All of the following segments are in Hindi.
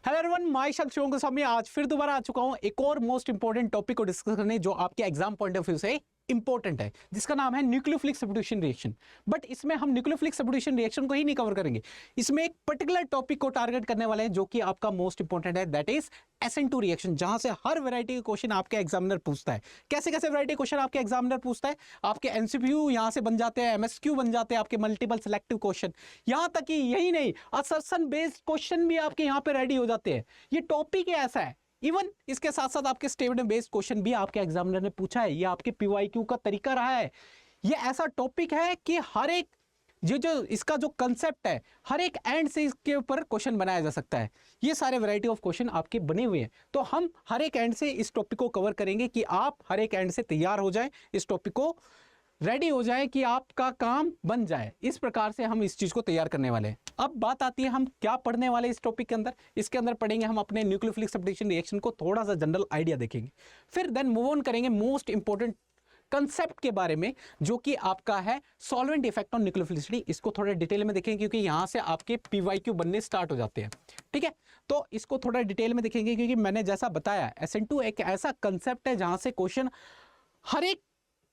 हेलो एवरीवन, मैं शख्स शिवम गोस्वामी आज फिर दोबारा आ चुका हूं एक और मोस्ट इंपोर्टेंट टॉपिक को डिस्कस करने जो आपके एग्जाम पॉइंट ऑफ व्यू से इंपॉर्टेंट है, जिसका नाम है न्यूक्लियोफिलिक सब्स्टिट्यूशन रिएक्शन। बट इसमें हम न्यूक्लियोफिलिक सब्स्टिट्यूशन रिएक्शन को ही नहीं कवर करेंगे, इसमें एक पर्टिकुलर टॉपिक को टारगेट करने वाले हैं जो कि आपका मोस्ट इंपॉर्टेंट है, दैट इज SN2 रिएक्शन, जहां से हर वैरायटी के क्वेश्चन आपके एग्जामिनर पूछता है। कैसे कैसे वैरायटी क्वेश्चन आपके एग्जामिनर पूछता है, आपके MCQ यहां से बन जाते हैं, MSQ बन जाते हैं, आपके मल्टीपल सिलेक्टिव क्वेश्चन, यहां तक कि यही नहीं, असर्शन बेस्ड क्वेश्चन भी आपके यहां पे रेडी हो जाते हैं। ये टॉपिक ऐसा है, इवन इसके साथ साथ आपके स्टेटमेंट बेस्ड क्वेश्चन भी आपके एग्जामिनर ने पूछा है। ये आपके PYQ का तरीका रहा है। ये ऐसा टॉपिक है कि हर एक जो इसका जो कंसेप्ट है, हर एक एंड से इसके ऊपर क्वेश्चन बनाया जा सकता है। ये सारे वैरायटी ऑफ क्वेश्चन आपके बने हुए हैं, तो हम हर एक एंड से इस टॉपिक को कवर करेंगे कि आप हर एक एंड से तैयार हो जाए, इस टॉपिक को रेडी हो जाए कि आपका काम बन जाए। इस प्रकार से हम इस चीज को तैयार करने वाले हैं। अब बात आती है हम क्या पढ़ने वाले इस टॉपिक के अंदर। इसके अंदर पढ़ेंगे हम अपने न्यूक्लियोफिलिक सब्स्टिट्यूशन रिएक्शन को थोड़ा सा जनरल आइडिया देखेंगे, फिर देन मूव ऑन करेंगे मोस्ट इंपॉर्टेंट कंसेप्ट के बारे में जो कि आपका है सॉल्वेंट इफेक्ट ऑन न्यूक्लियोफिलिसिटी। इसको थोड़ा डिटेल में देखेंगे क्योंकि यहां से आपके PYQ बनने स्टार्ट हो जाते हैं। ठीक है, तो इसको थोड़ा डिटेल में देखेंगे क्योंकि मैंने जैसा बताया SN2 एक ऐसा कंसेप्ट है जहां से क्वेश्चन हर एक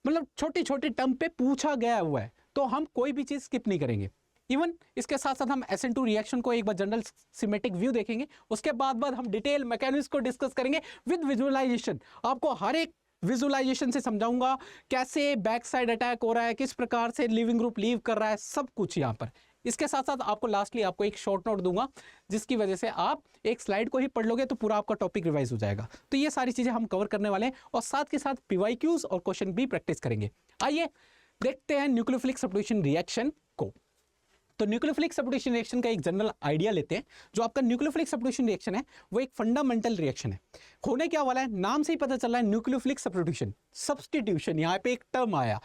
मतलब छोटी छोटी टर्म पे पूछा गया हुआ है, तो हम कोई भी चीज स्किप नहीं करेंगे। इवन इसके साथ साथ हम SN2 रिएक्शन को एक बार जनरल सिमेटिक व्यू देखेंगे, उसके बाद हम डिटेल मैकेनिज्म को डिस्कस करेंगे विद विजुअलाइजेशन। आपको हर एक विजुअलाइजेशन से समझाऊंगा कैसे बैक साइड अटैक हो रहा है, किस प्रकार से लिविंग ग्रुप लीव कर रहा है, सब कुछ यहाँ पर। इसके साथ साथ आपको लास्टली आपको एक शॉर्ट नोट दूंगा जिसकी वजह से आप एक स्लाइड को ही पढ़ लोगे तो पूरा आपका टॉपिक रिवाइज हो जाएगा। तो ये सारी चीजें हम कवर करने वाले हैं और साथ के साथ PYQs और क्वेश्चन भी प्रैक्टिस करेंगे। आइए देखते हैं न्यूक्लियोफिलिक सब्स्टिट्यूशन रिएक्शन को। तो न्यूक्लियोफिलिक सब्स्टिट्यूशन रिएक्शन का एक जनरल आइडिया लेते हैं। जो आपका न्यूक्लियोफिलिक सब्स्टिट्यूशन रिएक्शन है वो एक फंडामेंटल रिएक्शन है। होने क्या वाला है, नाम से ही पता चल रहा है, न्यूक्लियोफिलिक सब्स्टिट्यूशन यहाँ पे एक टर्म आया।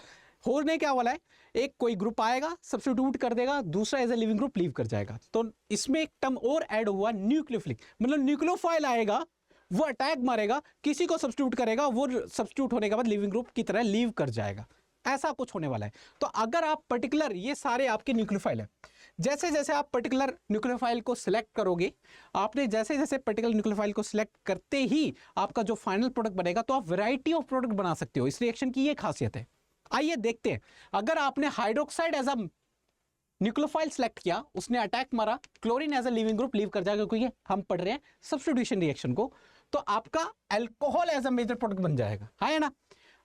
होने क्या वाला है, एक कोई ग्रुप आएगा, सब्स्टिट्यूट कर देगा, दूसरा as a leaving group leave कर जाएगा। तो इसमें एक टर्म और ऐड हुआ न्यूक्लियोफिलिक, मतलब न्यूक्लियोफाइल आएगा, वो अटैक मारेगा, किसी को सब्स्टिट्यूट करेगा, वो सब्स्टिट्यूट होने के बाद लिविंग ग्रुप की तरह लीव कर जाएगा। ऐसा कुछ होने वाला है। तो अगर आप पर्टिकुलर, ये सारे आपके न्यूक्लियोफाइल है, जैसे जैसे आप पर्टिकुलर न्यूक्लियोफाइल को सिलेक्ट करोगे, आपने जैसे जैसे पर्टिकुलर न्यूक्लियोफाइल को सिलेक्ट करते ही आपका जो फाइनल प्रोडक्ट बनेगा, तो आप वैरायटी ऑफ प्रोडक्ट बना सकते हो। इस रिएक्शन की ये खासियत है। आइए देखते हैं, अगर आपने hydroxide as a nucleophile select किया, उसने अटैक मारा, chlorine as a leaving group leave कर जाएगा, क्योंकि हम पढ़ रहे हैं सब्स्टिट्यूशन रिएक्शन को, तो आपका alcohol as a major product बन जाएगा, है ना।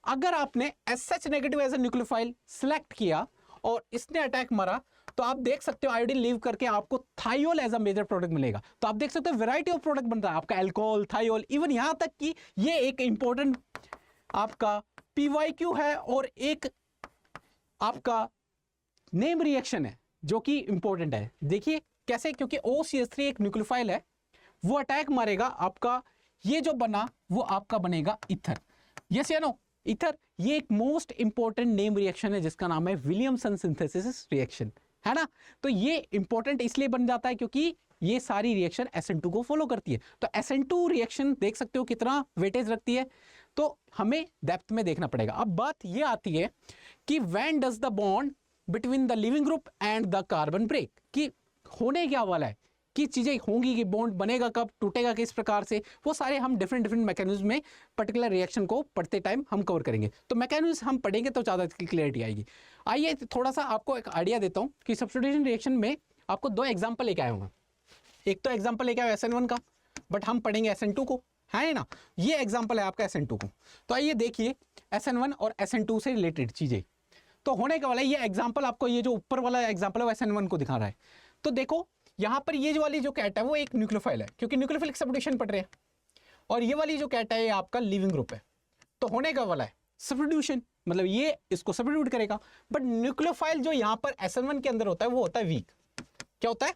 अगर आपने SH negative as a nucleophile select किया और इसने अटैक मारा, तो आप देख सकते हो आयोडीन लीव करके आपको thiol as a major product मिलेगा। तो आप देख सकते हो वैरायटी ऑफ प्रोडक्ट बन रहा है आपका, अल्कोहल, थायोल, इवन यहां तक कि ये एक इंपॉर्टेंट आपका PYQ है और एक आपका नेम रिएक्शन है जो कि इंपॉर्टेंट है। देखिए कैसे, क्योंकि OCH3 एक न्यूक्लियोफाइल है, वो अटैक मारेगा, आपका ये जो बना वो आपका बनेगा ईथर। यस या नो, ईथर। ये एक मोस्ट इंपॉर्टेंट नेम रिएक्शन है जिसका नाम है विलियमसन सिंथेसिस रिएक्शन, है ना। तो ये इंपॉर्टेंट इसलिए बन जाता है क्योंकि ये सारी रिएक्शन SN2 को फॉलो करती है। तो SN2 रिएक्शन देख सकते हो कितना वेटेज रखती है, तो हमें डेप्थ में देखना पड़ेगा। अब बात ये आती है कि when does the bond between the leaving group and the carbon break, कि होने क्या वाला है, कि चीजें होंगी, कि बॉन्ड बनेगा कब, टूटेगा किस प्रकार से, वो सारे हम डिफरेंट मैकेनिज्म में पर्टिकुलर रिएक्शन को पढ़ते टाइम हम कवर करेंगे। तो मैकेनिज्म हम पढ़ेंगे तो ज़्यादा क्लियरिटी आएगी। आइए थोड़ा सा आपको एक आइडिया देता हूँ कि सब्स्टिट्यूशन रिएक्शन में आपको 2 एग्जाम्पल लेके आया हूँ। एक तो एग्जाम्पल लेके आया SN1 का, बट हम पढ़ेंगे SN2 को, है ना। ये एग्जाम्पल है आपका SN2 को। तो आइए देखिए SN1 और SN2 से रिलेटेड चीजें। तो होने का वाला ये एग्जाम्पल आपको, ये जो ऊपर वाला एग्जाम्पल है वो SN1 को दिखा रहा है। तो देखो यहां पर ये जो वाली जो कैट है वो एक न्यूक्लियोफाइल है, क्योंकि न्यूक्लियोफिलिक सब्स्टिट्यूशन पढ़ रहे हैं, और ये वाली जो कैट है ये आपका लिविंग ग्रुप है। तो होने का वाला है सब्स्टिट्यूशन, मतलब ये इसको सब्स्टिट्यूट करेगा। बट न्यूक्लियोफाइल जो यहां पर SN1 के अंदर होता है वो होता है वीक। क्या होता है?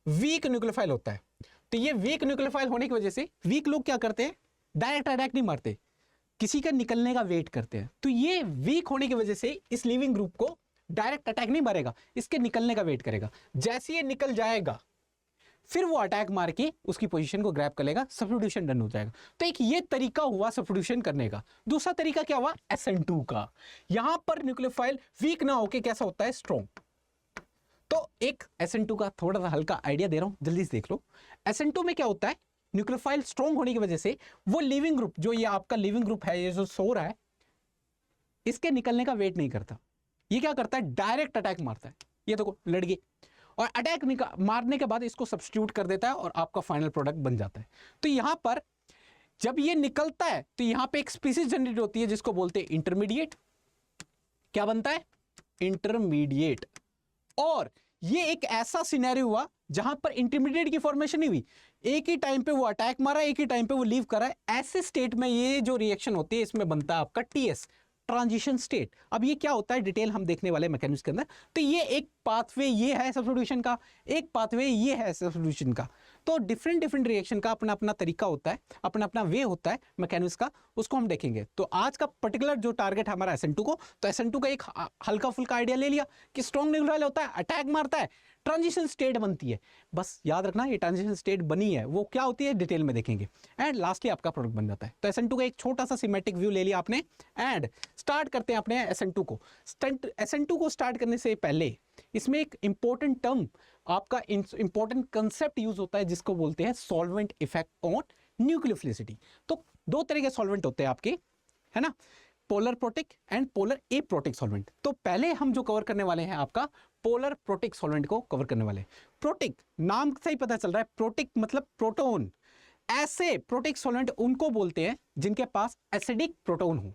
वीक न्यूक्लियोफाइल होता है। तो ये वीक न्यूक्लियोफाइल होने की वजह से वीक लोग क्या करते हैं, डायरेक्ट अटैक नहीं मारते, किसी का निकलने का वेट करते हैं। तो ये वीक होने की वजह से इस लिविंग ग्रुप को डायरेक्ट अटैक नहीं मारेगा, इसके निकलने का वेट करेगा। जैसे ये निकल जाएगा फिर वो अटैक मार के उसकी पोजीशन को ग्रैब कर लेगा, सब्स्टिट्यूशन डन हो जाएगा। तो एक ये तरीका हुआ सब्स्टिट्यूशन करने का। दूसरा तरीका क्या हुआ, SN2 का। यहां पर न्यूक्लियोफाइल वीक ना होके कैसा होता है, स्ट्रॉन्ग। तो एक SN2 का थोड़ा सा हल्का आइडिया दे रहा हूं, जल्दी से देख लो। SN2 में क्या होता है, न्यूक्लियोफाइल स्ट्रॉन्ग होने की वजह से वो लिविंग ग्रुप, जो ये आपका लिविंग ग्रुप है, ये जो सो रहा है, इसके निकलने का वेट नहीं करता। ये क्या करता है, डायरेक्ट अटैक मारता है। ये देखो लड़ गई, और अटैक मारने के बाद इसको सब्स्टिट्यूट कर देता है और आपका फाइनल प्रोडक्ट बन जाता है। तो यहां पर जब ये निकलता है तो यहां पे एक स्पीसीज जनरेट होती है जिसको बोलते हैं इंटरमीडिएट। क्या बनता है, इंटरमीडिएट। और ये एक ऐसा सिनेरियो हुआ जहां पर इंटरमीडिएट की फॉर्मेशन नहीं हुई, एक ही टाइम पे वो अटैक मारा, एक ही टाइम पे वो लीव करा है। ऐसे स्टेट में ये जो रिएक्शन होती है इसमें बनता है आपका TS, ट्रांजिशन स्टेट। अब ये क्या होता है, डिटेल हम देखने वाले मैकेनिज्म के अंदर। तो ये एक पाथवे ये है सब्स्टिट्यूशन का, एक पाथवे ये है सब्स्टिट्यूशन का। तो डिफरेंट रिएक्शन का अपना अपना तरीका होता है, अपना अपना वे होता है मैकेनिज्म का, उसको हम देखेंगे। तो आज का पर्टिकुलर जो टारगेट है हमारा SN2 को, तो SN2 का एक हल्का फुल्का आइडिया ले लिया कि स्ट्रॉन्ग न्यूक्लियोफाइल होता है, अटैक मारता है, ट्रांजिशन स्टेट बनती है। बस याद रखना ये ट्रांजिशन स्टेट बनी है, वो क्या होती है डिटेल में देखेंगे, एंड लास्टली आपका प्रोडक्ट बन जाता है। तो SN2 का एक छोटा सा सिमेटिक व्यू ले लिया आपने, एंड स्टार्ट करते हैं अपने SN2 को। SN2 को स्टार्ट करने से पहले इसमें एक इंपॉर्टेंट टर्म, आपका इंपॉर्टेंट कंसेप्ट यूज होता है जिसको बोलते हैं सॉल्वेंट इफेक्ट ऑन न्यूक्लियोफिलिसिटी। तो दो तरह के सॉल्वेंट होते हैं आपके, है ना, polar protic and polar aprotic solvent. तो पहले हम जो कवर करने वाले हैं आपका पोलर प्रोटिक सॉल्वेंट को कवर करने वाले हैं। प्रोटिक नाम से ही पता चल रहा है, प्रोटिक मतलब प्रोटोन। ऐसे प्रोटिक सॉल्वेंट उनको बोलते हैं जिनके पास एसिडिक प्रोटोन हो।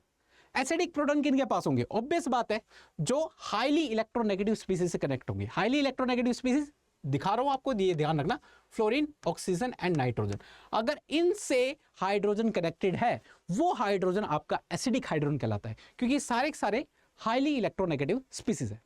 एसिडिक प्रोटोन किनके पास होंगे, ऑब्वियस बात है, जो हाईली इलेक्ट्रोनेगेटिव स्पीसीज से कनेक्ट होंगे। हाईली इलेक्ट्रोनेगेटिव स्पीसीज दिखा रहा हूं आपको, ये ध्यान रखना, फ्लोरीन, ऑक्सीजन एंड नाइट्रोजन। अगर इनसे हाइड्रोजन कनेक्टेड है, वो हाइड्रोजन आपका एसिडिक हाइड्रोजन कहलाता है, क्योंकि सारे के सारे हाईली इलेक्ट्रोनेगेटिव स्पीसीज है।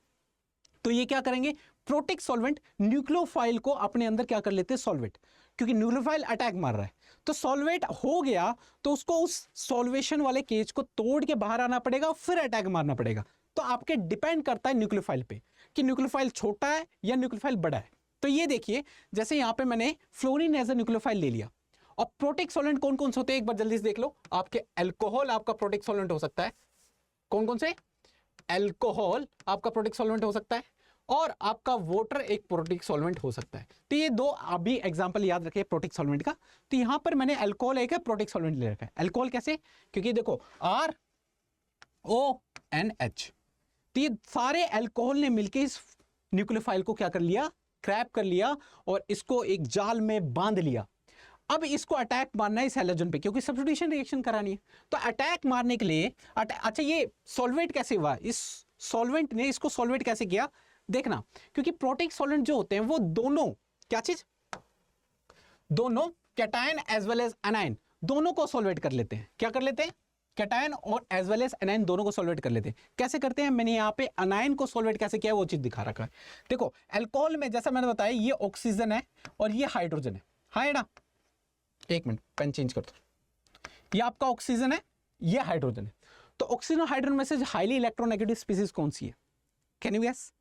तो ये क्या करेंगे, प्रोटिक सॉल्वेंट न्यूक्लियोफाइल को अपने अंदर क्या कर लेते हैं, सॉल्वेट, क्योंकि न्यूक्लियोफाइल अटैक मार रहा है। तो सॉल्वेट हो गया तो उसको उस सॉल्वेशन वाले केज को तोड़ के बाहर आना पड़ेगा, फिर अटैक मारना पड़ेगा। तो आपके डिपेंड करता है न्यूक्लियोफाइल पे कि न्यूक्लियोफाइल छोटा है या न्यूक्लियोफाइल बड़ा है। तो ये देखिए, जैसे यहां पे मैंने फ्लोरीन एज ए न्यूक्लियोफाइल ले लिया। और प्रोटिक सॉल्वेंट कौन कौन से होते हैं एक बार जल्दी से देख लो। आपके अल्कोहल आपका प्रोटिक सॉल्वेंट हो सकता है, कौन कौन से, अल्कोहल आपका प्रोटिक सॉल्वेंट हो सकता है, और आपका वाटर एक प्रोटिक सॉल्वेंट हो सकता है। तो ये दो अभी एग्जांपल याद रखिए प्रोटिक सॉल्वेंट का। तो यहां पर मैंने अल्कोहल एक है प्रोटिक सॉल्वेंट ले रखा है। अल्कोहल कैसे, क्योंकि देखो RONH, तो ये सारे अल्कोहल ने मिलकर इस न्यूक्लियोफाइल को क्या कर लिया, क्रैप कर लिया, और इसको एक जाल में बांध लिया। अब इसको अटैक मारना है इस हैलोजन पे, क्योंकि सब्स्टिट्यूशन रिएक्शन करानी है। तो अटैक मारने के लिए अच्छा, ये सॉल्वेट कैसे हुआ, इस सॉल्वेंट ने इसको सॉल्वेट कैसे किया देखना, क्योंकि प्रोटिक सॉल्वेंट जो होते हैं वो दोनों क्या चीज, दोनों cation as well as anion दोनों को सॉल्वेट कर लेते हैं। क्या कर लेते हैं, कैटायन और एज वेल एज एनायन दोनों को सॉल्वेट कर लेते हैं। कैसे करते हैं, मैंने यहाँ पे एनायन को सॉल्वेट कैसे किया वो चीज दिखा रखा है। देखो अल्कोहल में जैसा मैंने बताया, ये ऑक्सीजन है और ये हाइड्रोजन है, हाँ ना, एक मिनट पेन चेंज कर दो, ये आपका ऑक्सीजन है, ये हाइड्रोजन है। तो ऑक्सीजन और हाइड्रोजन में से हाईली इलेक्ट्रोनेगेटिव स्पीसीज कौन सी है, कैन यू गेस।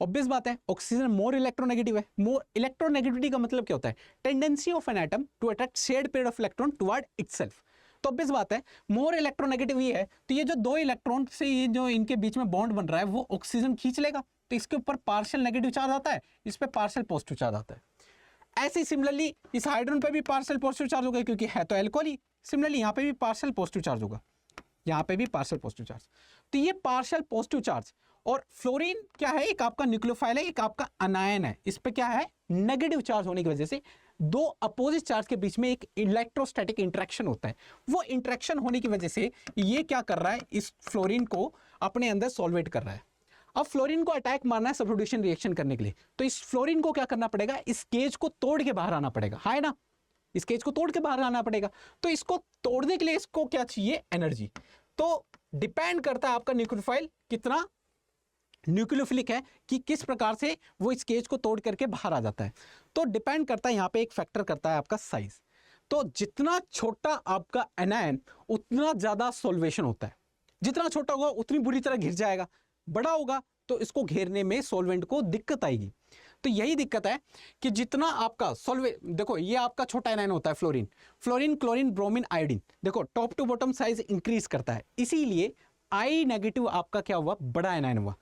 ऑब्वियस बात है, ऑक्सीजन मोर इलेक्ट्रोनेगेटिव है। मोर इलेक्ट्रोनेगेटिविटी का मतलब क्या होता है, tendency of an atom to attract shared pair of electron toward itself. तो ऑब्वियस बात है मोर इलेक्ट्रोनेगेटिव ये है, तो ये जो दो इलेक्ट्रॉन से ये जो इनके बीच में बॉन्ड बन रहा है वो ऑक्सीजन खींच लेगा, तो इसके ऊपर पार्शियल नेगेटिव चार्ज आता है, इस पे पार्शियल पॉजिटिव चार्ज आता है। ऐसे सिमिलरली इस हाइड्रोजन पे भी पार्शियल पॉजिटिव चार्ज होगा, क्योंकि है तो अल्कोहल ही। सिमिलरली यहाँ पे भी पार्शियल पॉजिटिव चार्ज होगा, यहाँ पे भी पार्शियल पॉजिटिव चार्ज। तो ये पार्शियल पॉजिटिव चार्ज, और फ्लोरीन क्या है, एक आपका न्यूक्लियोफाइल है, एक आपका अनायन है। इस पे क्या है, नेगेटिव चार्ज होने की वजह से दो अपोजिट चार्ज के बीच में एक इलेक्ट्रोस्टैटिक इंटरेक्शन होता है। वो इंटरेक्शन होने की वजह से ये क्या कर रहा है, इस फ्लोरीन को अपने अंदर सॉल्वेट कर रहा है। अब फ्लोरीन को अटैक मारना है सब्स्टिट्यूशन रिएक्शन करने के लिए, तो इस फ्लोरीन को क्या करना पड़ेगा, इस केज को तोड़ के बाहर आना पड़ेगा, है ना, इस केज को तोड़ के बाहर आना पड़ेगा। तो इसको तोड़ने के लिए इसको क्या चाहिए, एनर्जी। तो डिपेंड करता है आपका न्यूक्लियोफाइल कितना न्यूक्लियोफिलिक है, कि किस प्रकार से वो इस केज को तोड़ करके बाहर आ जाता है। तो डिपेंड करता है यहाँ पे एक फैक्टर करता है आपका साइज। तो जितना छोटा आपका एनायन उतना ज्यादा सॉल्वेशन होता है, जितना छोटा होगा उतनी बुरी तरह घिर जाएगा, बड़ा होगा तो इसको घेरने में सॉल्वेंट को दिक्कत आएगी। तो यही दिक्कत है कि जितना आपका देखो ये आपका छोटा एनायन होता है fluorine, fluorine, chlorine, bromine, iodine, देखो top to bottom size increase करता है, इसीलिए आई नेगेटिव आपका क्या हुआ, बड़ा एनायन हुआ।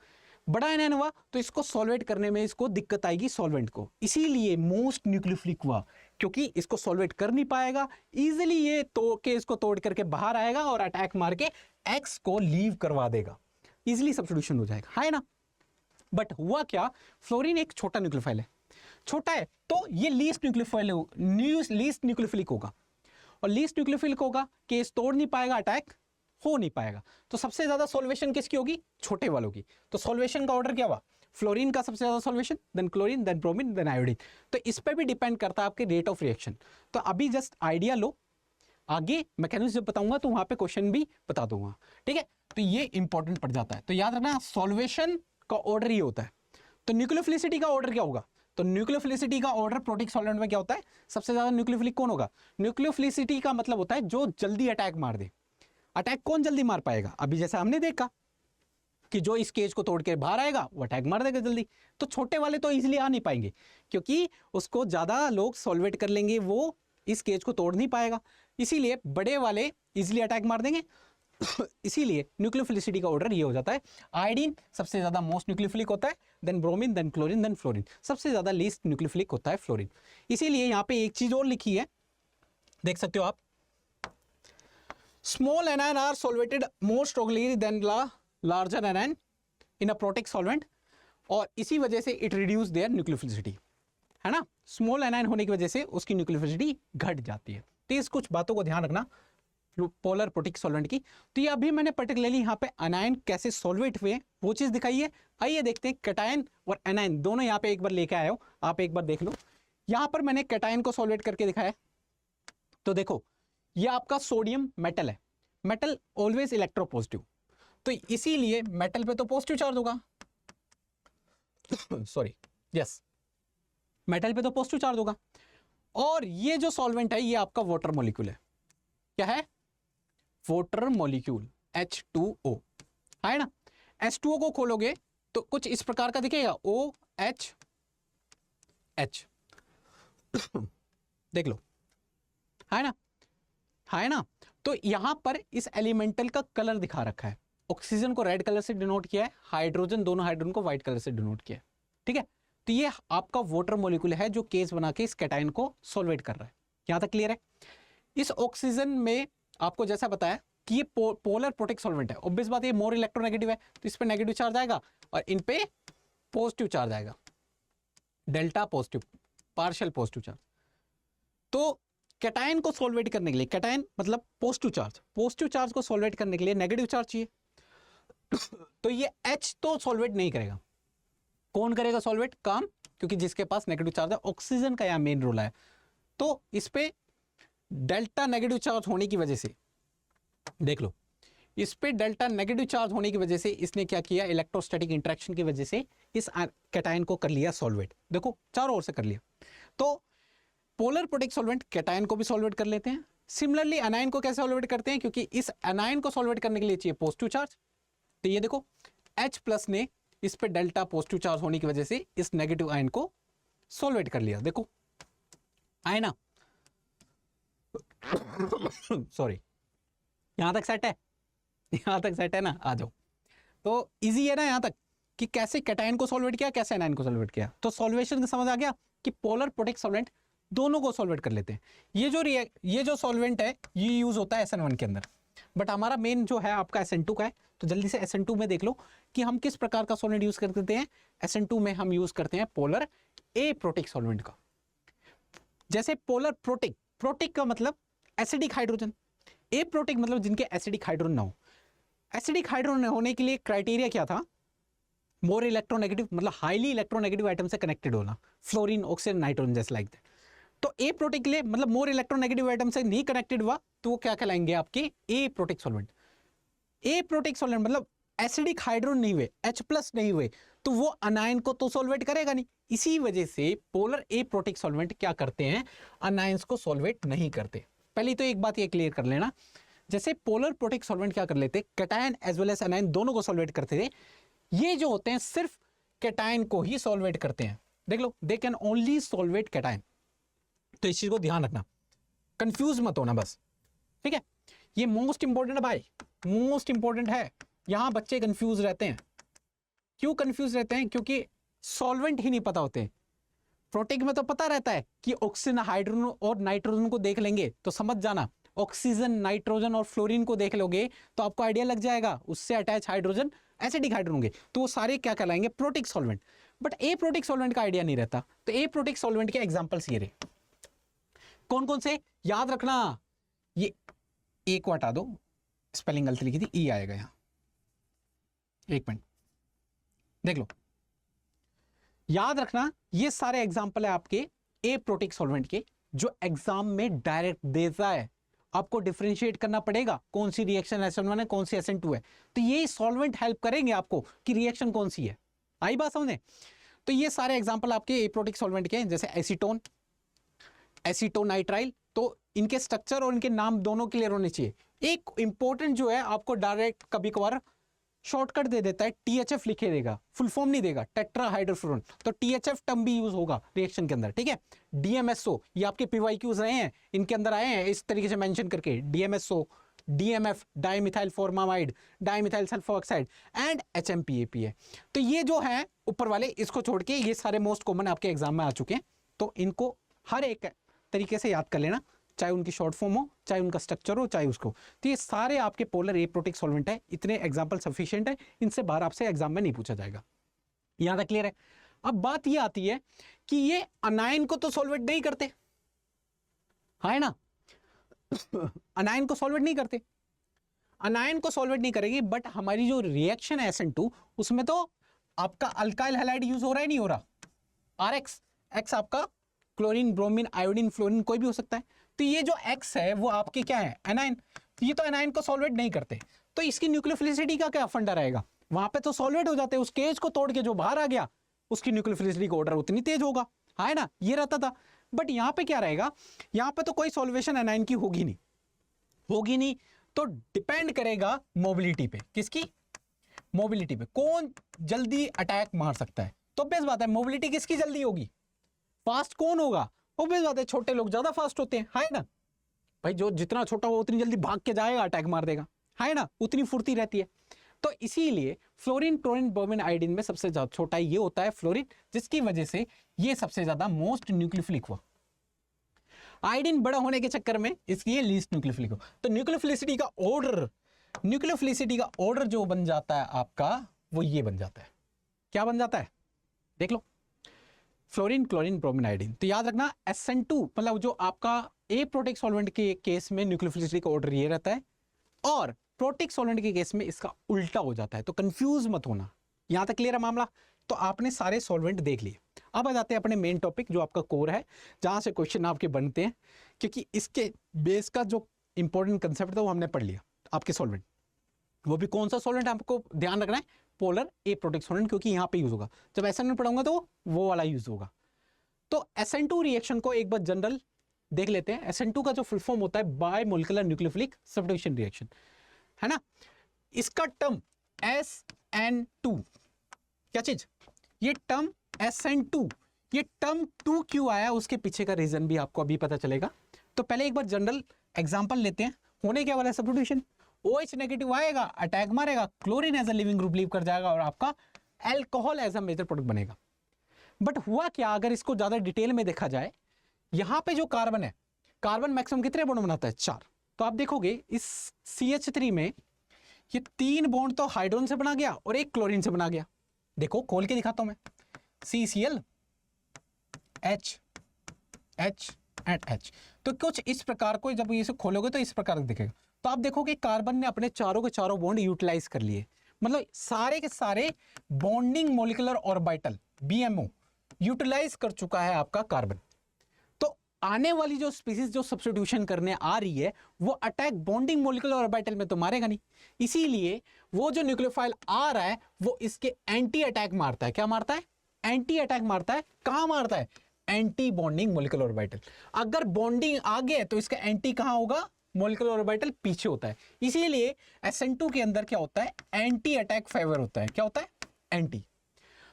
बड़ा एनायन हुआ तो इसको सॉल्वेट करने में इसको दिक्कत आएगी सॉल्वेंट को, इसीलिए मोस्ट न्यूक्लियोफिलिक हुआ, क्योंकि इसको सॉल्वेट कर नहीं पाएगा, इजीली ये तोड़ के इसको तोड़ करके बाहर आएगा और अटैक मार के एक्स को लीव करवा देगा, इजीली सब्स्टिट्यूशन हो जाएगा, है ना। बट हुआ क्या, फ्लोरीन एक छोटा न्यूक्लियोफाइल है, छोटा है तो ये लीस्ट न्यूक्लियोफाइल लीस्ट न्यूक्लियोफिलिक होगा, और लीस्ट न्यूक्लियोफिलिक होगा, केस तोड़ नहीं पाएगा, अटैक हो नहीं पाएगा, तो सबसे ज्यादा सॉल्वेशन किसकी होगी, छोटे वालों की। तो सॉल्वेशन का ऑर्डर क्या हुआ, फ्लोरीन का सबसे ज्यादा solvation, then chlorine, then bromine, then iodine. तो इस पे भी डिपेंड करता है आपके रेट ऑफ रिएक्शन। तो अभी जस्ट आइडिया लो, आगे मैकेनिज्म जब बताऊंगा तो वहां पे क्वेश्चन भी बता दूंगा, ठीक है। तो ये इंपॉर्टेंट पड़ जाता है, तो याद रखना सॉल्वेशन का ऑर्डर ये होता है। तो न्यूक्लियोफिलिसिटी का ऑर्डर क्या होगा, तो न्यूक्लियोफिलिसिटी का ऑर्डर प्रोटिक सॉल्वेंट में क्या होता है, सबसे ज्यादा न्यूक्लियोफिलिक कौन होगा, न्यूक्लियोफिलिसिटी का मतलब होता है जो जल्दी अटैक मार दे। अटैक कौन जल्दी मार पाएगा, अभी जैसा हमने देखा कि जो इस केज को तोड़ के बाहर आएगा वो अटैक मार देगा जल्दी। तो छोटे वाले तो इजीली आ नहीं पाएंगे, क्योंकि उसको ज्यादा लोग सॉल्वेट कर लेंगे, वो इस केज को तोड़ नहीं पाएगा, इसीलिए बड़े वाले इजीली अटैक मार देंगे। इसीलिए न्यूक्लियोफिलिसिटी का ऑर्डर ये हो जाता है, आयोडीन सबसे ज्यादा मोस्ट न्यूक्लियोफिलिक होता है, then bromine, then chlorine, then fluorine, सबसे ज्यादा लीस्ट न्यूक्लियोफिलिक होता है फ्लोरीन। इसीलिए यहाँ पे एक चीज और लिखी है, देख सकते हो आप, small anion are solvated more strongly than larger anion in a protic solvent, और इसी वजह से it reduce their nucleophilicity, है ना। स्मॉल एनायन होने की वजह से उसकी न्यूक्लियोफिलिसिटी घट जाती है। तो इस कुछ बातों को ध्यान रखना पोलर प्रोटिक सॉल्वेंट की। तो ये अभी मैंने पर्टिकुलरली यहाँ पे अनायन कैसे सॉल्वेट हुए वो चीज दिखाई है। आइए देखते हैं कैटायन और एनायन दोनों यहाँ पे एक बार लेके आए हो, आप एक बार देख लो। यहाँ पर मैंने कैटायन को सॉल्वेट करके दिखाया, तो देखो ये आपका सोडियम मेटल है, मेटल ऑलवेज इलेक्ट्रोपॉजिटिव, तो इसीलिए मेटल पे तो पॉजिटिव चार्ज होगा सॉरी यस, मेटल पे तो पॉजिटिव चार्ज होगा। और ये जो सॉल्वेंट है ये आपका वाटर मॉलिक्यूल है, क्या है, वाटर मॉलिक्यूल H2O, है ना। H2O को खोलोगे तो कुछ इस प्रकार का दिखेगा, OH देख लो, है ना, है ना। तो यहां पर इस एलिमेंटल का कलर दिखा रखा है, ऑक्सीजन को रेड कलर से डिनोट किया है, हाइड्रोजन दोनों हाइड्रोजन को व्हाइट कलर से डिनोट किया है, ठीक है। तो ये आपका वाटर मॉलिक्यूल है जो केस बना के इस कैटायन को सॉल्वेट कर रहा है, यहां तक क्लियर है। इस ऑक्सीजन में आपको जैसा बताया कि ये पोलर प्रोटिक सॉल्वेंट है, ऑब्वियस बात है, मोर इलेक्ट्रोनेगेटिव है, तो इस पे नेगेटिव चार्ज आएगा और इन पे पॉजिटिव चार्ज आएगा, delta positive, partial positive charge. तो कैटायन को सॉल्वेट करने के लिए, कैटायन मतलब पॉजिटिव चार्ज को सॉल्वेट करने के लिए नेगेटिव चार्ज चाहिए, तो ये H तो सॉल्वेट नहीं करेगा, कौन करेगा सॉल्वेट काम, क्योंकि जिसके पास नेगेटिव चार्ज है, ऑक्सीजन का यहां मेन रोल है। तो इस पे डेल्टा नेगेटिव चार्ज होने की वजह से, देख लो, इस पे डेल्टा नेगेटिव चार्ज होने की वजह से इसने क्या किया, इलेक्ट्रोस्टैटिक इंटरेक्शन की वजह से इस कैटायन को कर लिया सॉल्वेट, देखो चारों ओर से कर लिया। तो पोलर प्रोटिक सॉल्वेंट कैटायन को भी सॉल्वेट कर लेते हैं। सिमिलरली अनायन को कैसे सॉल्वेट करते हैं, क्योंकि इस अनायन को सॉल्वेट करने के लिए चाहिए पॉजिटिव चार्ज, तो ये देखो H प्लस ने इस पे डेल्टा पॉजिटिव चार्ज होने की वजह से इस नेगेटिव आयन को सॉल्वेट कर लिया, देखो आए ना सॉरी, यहां तक सेट है, यहां तक सेट है ना, आ जाओ। तो इजी है ना यहां तक कि कैसे कैटायन को सॉल्वेट किया, कैसे अनायन को सॉल्वेट किया। तो सॉल्वेशन समझ आ गया कि पोलर प्रोटिक सॉल्वेंट दोनों को सॉल्वेट कर लेते हैं। ये जो सॉल्वेंट है ये यूज होता है SN1 के अंदर, बट हमारा मेन जो है आपका SN2 का है। तो जल्दी से SN2 में देख लो कि हम किस प्रकार का सॉल्वेंट यूज करते हैं। SN2 में हम यूज करते हैं पोलर ए प्रोटिक सॉल्वेंट का। जैसे पोलर प्रोटिक का मतलब एसिडिक हाइड्रोजन, ए प्रोटिक मतलब जिनके एसिडिक हाइड्रोजन ना हो। एसिडिक हाइड्रोजन होने के लिए क्राइटेरिया क्या था, मोर इलेक्ट्रोनेगेटिव मतलब हाईली इलेक्ट्रोनेगेटिव आइटम से कनेक्टेड होना, फ्लोरीन, ऑक्सीजन, नाइट्रोजन जैसे लाइक दैट। तो ए प्रोटिक के लिए मतलब मोर इलेक्ट्रोनेगेटिव आइटम से नहीं कनेक्टेड हुआ तो वो क्या कहलाएंगे आपके ए प्रोटिक सॉल्वेंट। ए प्रोटिक सॉल्वेंट मतलब एसिडिक हाइड्रोजन नहीं हुए, H+ नहीं हुए, तो वो अनायन को तो सॉल्वेट करेगा नहीं। इसी वजह से पोलर ए प्रोटिक सॉल्वेंट क्या करते हैं, अनायंस को सॉल्वेट नहीं करते। पहले तो एक बात ये क्लियर कर लेना, जैसे पोलर प्रोटिक सॉल्वेंट क्या कर लेते, cation as well as anion दोनों को सॉल्वेट करते थे, ये जो होते हैं सिर्फ कैटायन को ही सॉल्वेट करते हैं। देख लो, they can only solvate cation. तो इस चीज को ध्यान रखना, कंफ्यूज मत होना बस, ठीक है। ये मोस्ट इंपॉर्टेंट है भाई, मोस्ट इंपॉर्टेंट है, यहां बच्चे कंफ्यूज रहते हैं। क्यों कंफ्यूज रहते हैं? क्योंकि सॉल्वेंट ही नहीं पता होते। प्रोटिक में तो पता रहता है कि ऑक्सीजन, हाइड्रोजन और नाइट्रोजन को देख लेंगे तो समझ जाना, ऑक्सीजन, नाइट्रोजन और फ्लोरीन को देख लोगे तो आपको आइडिया लग जाएगा, उससे अटैच हाइड्रोजन, एसिडिक हाइड्रोजन होंगे, तो वो सारे क्या कहलाएंगे? Protic solvent. But aprotic solvent का आइडिया नहीं रहता। तो ए प्रोटिक सॉल्वेंट के एग्जांपल्स ये रहे, कौन कौन से याद रखना। ये ए को हटा दो, स्पेलिंग गलती लिखी थी, ई आएगा यहां, एक मिनट देख लो, याद रखना ये सारे एग्जांपल है आपके ए प्रोटिक सॉल्वेंट के, जो एग्जाम में डायरेक्ट देता है। आपको डिफरेंशिएट करना पड़ेगा कौन सी रिएक्शन SN1 है, कौन सी SN2 है, तो ये सॉल्वेंट हेल्प करेंगे आपको कि रिएक्शन कौन सी है। आई बात समझे? तो ये सारे एग्जांपल आपके ए प्रोटिक सॉल्वेंट के हैं, जैसे एसीटोन, एसीटोनाइट्राइल। तो इनके स्ट्रक्चर और इनके नाम दोनों क्लियर होने चाहिए। एक इंपॉर्टेंट जो है आपको डायरेक्ट कभी कभार शॉर्टकट दे देता है, THF लिखे देगा, फुल फॉर्म नहीं देगा, टेट्राहाइड्रोफ्लोरोन, तो THF टर्म भी यूज होगा रिएक्शन के अंदर, ठीक है। DMSO, ये आपके PYQs रहे हैं, इनके अंदर आए हैं इस तरीके से मेंशन करके, DMSO, DMF, dimethyl formamide, dimethyl sulfoxide and HMPAP है। तो ये जो है ऊपर वाले, इसको छोड़ के ये सारे मोस्ट कॉमन आपके एग्जाम में आ चुके हैं, तो इनको हर एक तरीके से याद कर लेना, चाहे उनकी शॉर्ट फॉर्म हो, चाहे उनका स्ट्रक्चर हो, चाहे उसको। तो ये सारे आपके पोलर ए प्रोटिक सॉल्वेंट है, इतने एग्जांपल सफिशिएंट है, इनसे बाहर आपसे एग्जाम में नहीं पूछा जाएगा। यहां तक क्लियर है? अब बात ये आती है कि ये अनायन को तो सॉल्वेट नहीं करते, हाँ है ना, अनायन को सॉल्वेट नहीं करते, अनायन को सॉल्वेट नहीं करेगी, बट हमारी जो रिएक्शन है SN2, उसमें तो आपका अल्काइल हैलाइड यूज हो रहा है, नहीं हो रहा, RX, X आपका क्लोरीन, ब्रोमीन, आयोडीन, फ्लोरीन कोई भी हो सकता है। तो ये जो X है वो आपके क्या है? एनायन। तो ये तो एनायन को सॉल्वेट नहीं करते, तो इसकी न्यूक्लियोफिलिसिटी का क्या फंडा रहेगा? वहां पे तो सॉल्वेट हो जाते हैं, उस केज को तोड़ के जो बाहर आ गया उसकी न्यूक्लियोफिलिसिटी का ऑर्डर उतनी तेज होगा, है ना, ये रहता था। बट यहाँ पे क्या रहेगा? यहाँ पे तो कोई सॉल्वेशन एनायन की होगी नहीं, होगी नहीं, तो डिपेंड करेगा मोबिलिटी पे। किसकी? मोबिलिटी पे, कौन जल्दी अटैक मार सकता है। तो बेस बात है, मोबिलिटी किसकी जल्दी होगी? फास्ट कौन होगा? ऑब्वियस बात है, छोटे लोग ज्यादा फास्ट होते हैं, है ना भाई, जो जितना छोटा हो उतनी जल्दी भाग के जाएगा, अटैक मार देगा, है ना, उतनी फुर्ती रहती है। तो इसीलिए फ्लोरीन, क्लोरीन, ब्रोमीन, आयोडीन में सबसे ज्यादा छोटा ये होता है फ्लोरीन, जिसकी वजह से ये सबसे ज्यादा मोस्ट न्यूक्लियोफिलिक हुआ। आयोडीन बड़ा होने के चक्कर में इसलिए लीस्ट न्यूक्लियोफिलिक हो। तो न्यूक्लियोफिलिसिटी का ऑर्डर, न्यूक्लियोफिलिसिटी का ऑर्डर जो बन जाता है आपका, वो ये बन जाता है, क्या बन जाता है? देख लो, फ्लोरीन, क्लोरीन, ब्रोमीन, आयोडीन। तो याद रखना SN2 मतलब जो आपका ए प्रोटिक सॉल्वेंट के केस में न्यूक्लियोफिलिसिटी का ऑर्डर ये रहता है, और प्रोटिक सॉल्वेंट के केस में इसका उल्टा हो जाता है। तो कंफ्यूज मत होना, यहां तक क्लियर है मामला? तो आपने सारे सॉल्वेंट देख लिए। अब आ जाते हैं अपने मेन टॉपिक जो आपका कोर है, जहां से क्वेश्चन आपके बनते हैं, क्योंकि इसके बेस का जो इंपॉर्टेंट कंसेप्ट था वो हमने पढ़ लिया। आपके सॉल्वेंट, वो भी कौन सा सॉल्वेंट आपको ध्यान रखना है? पोलर ए प्रोटिक सॉल्वेंट, क्योंकि यहां पे यूज होगा। जब SN1 पढ़ाऊंगा तो वो वाला यूज होगा। तो SN2 रिएक्शन को एक बार जनरल देख लेते हैं। SN2 का जो फुल फॉर्म होता है bye molecular nucleophilic substitution reaction, है ना। इसका टर्म SN2, क्या चीज? ये टर्म SN2, ये टर्म 2 क्यों आया उसके पीछे का रीजन भी आपको अभी पता चलेगा। तो पहले एक बार जनरल एग्जांपल लेते हैं। होने क्या वाला है? सब्स्टिट्यूशन। OH नेगेटिव आएगा, अटैक मारेगा, chlorine as a leaving group leave कर जाएगा और आपका alcohol as a major product बनेगा। बट हुआ क्या, अगर इसको ज्यादा डिटेल में देखा जाए, यहां पे जो कार्बन है, कार्बन मैक्सिमम कितने बॉन्ड बनाता है? 4। तो आप देखोगे इस CH3 में ये 3 बॉन्ड तो हाइड्रोजन से बना गया और एक क्लोरीन से बना गया। देखो खोल के दिखाता हूं मैं, CCl, H, H and H। तो कुछ इस प्रकार को जब इसे खोलोगे तो इस प्रकार दिखेगा। तो आप देखोगे कार्बन ने अपने चारों के चारों बॉन्ड यूटिलाइज कर लिए, मतलब सारे के सारे bonding molecular orbital BMO utilize कर चुका है आपका कार्बन। तो आने वाली जो स्पीसीज जो सब्स्टिट्यूशन करने आ रही है, वो अटैक बॉन्डिंग मोलिकुलर ऑर्बिटल में तो मारेगा नहीं, इसीलिए वो जो न्यूक्लियोफाइल आ रहा है वो इसके एंटी अटैक मारता है। क्या मारता है? एंटी अटैक मारता है। कहां मारता है? Anti bonding molecular orbital. अगर बॉन्डिंग आगे है तो इसका एंटी कहां होगा? मोलिकुलर ऑर्बिटल पीछे होता है। इसीलिए SN2 के अंदर क्या होता है? एंटी अटैक फेवर होता है। क्या होता है? एंटी।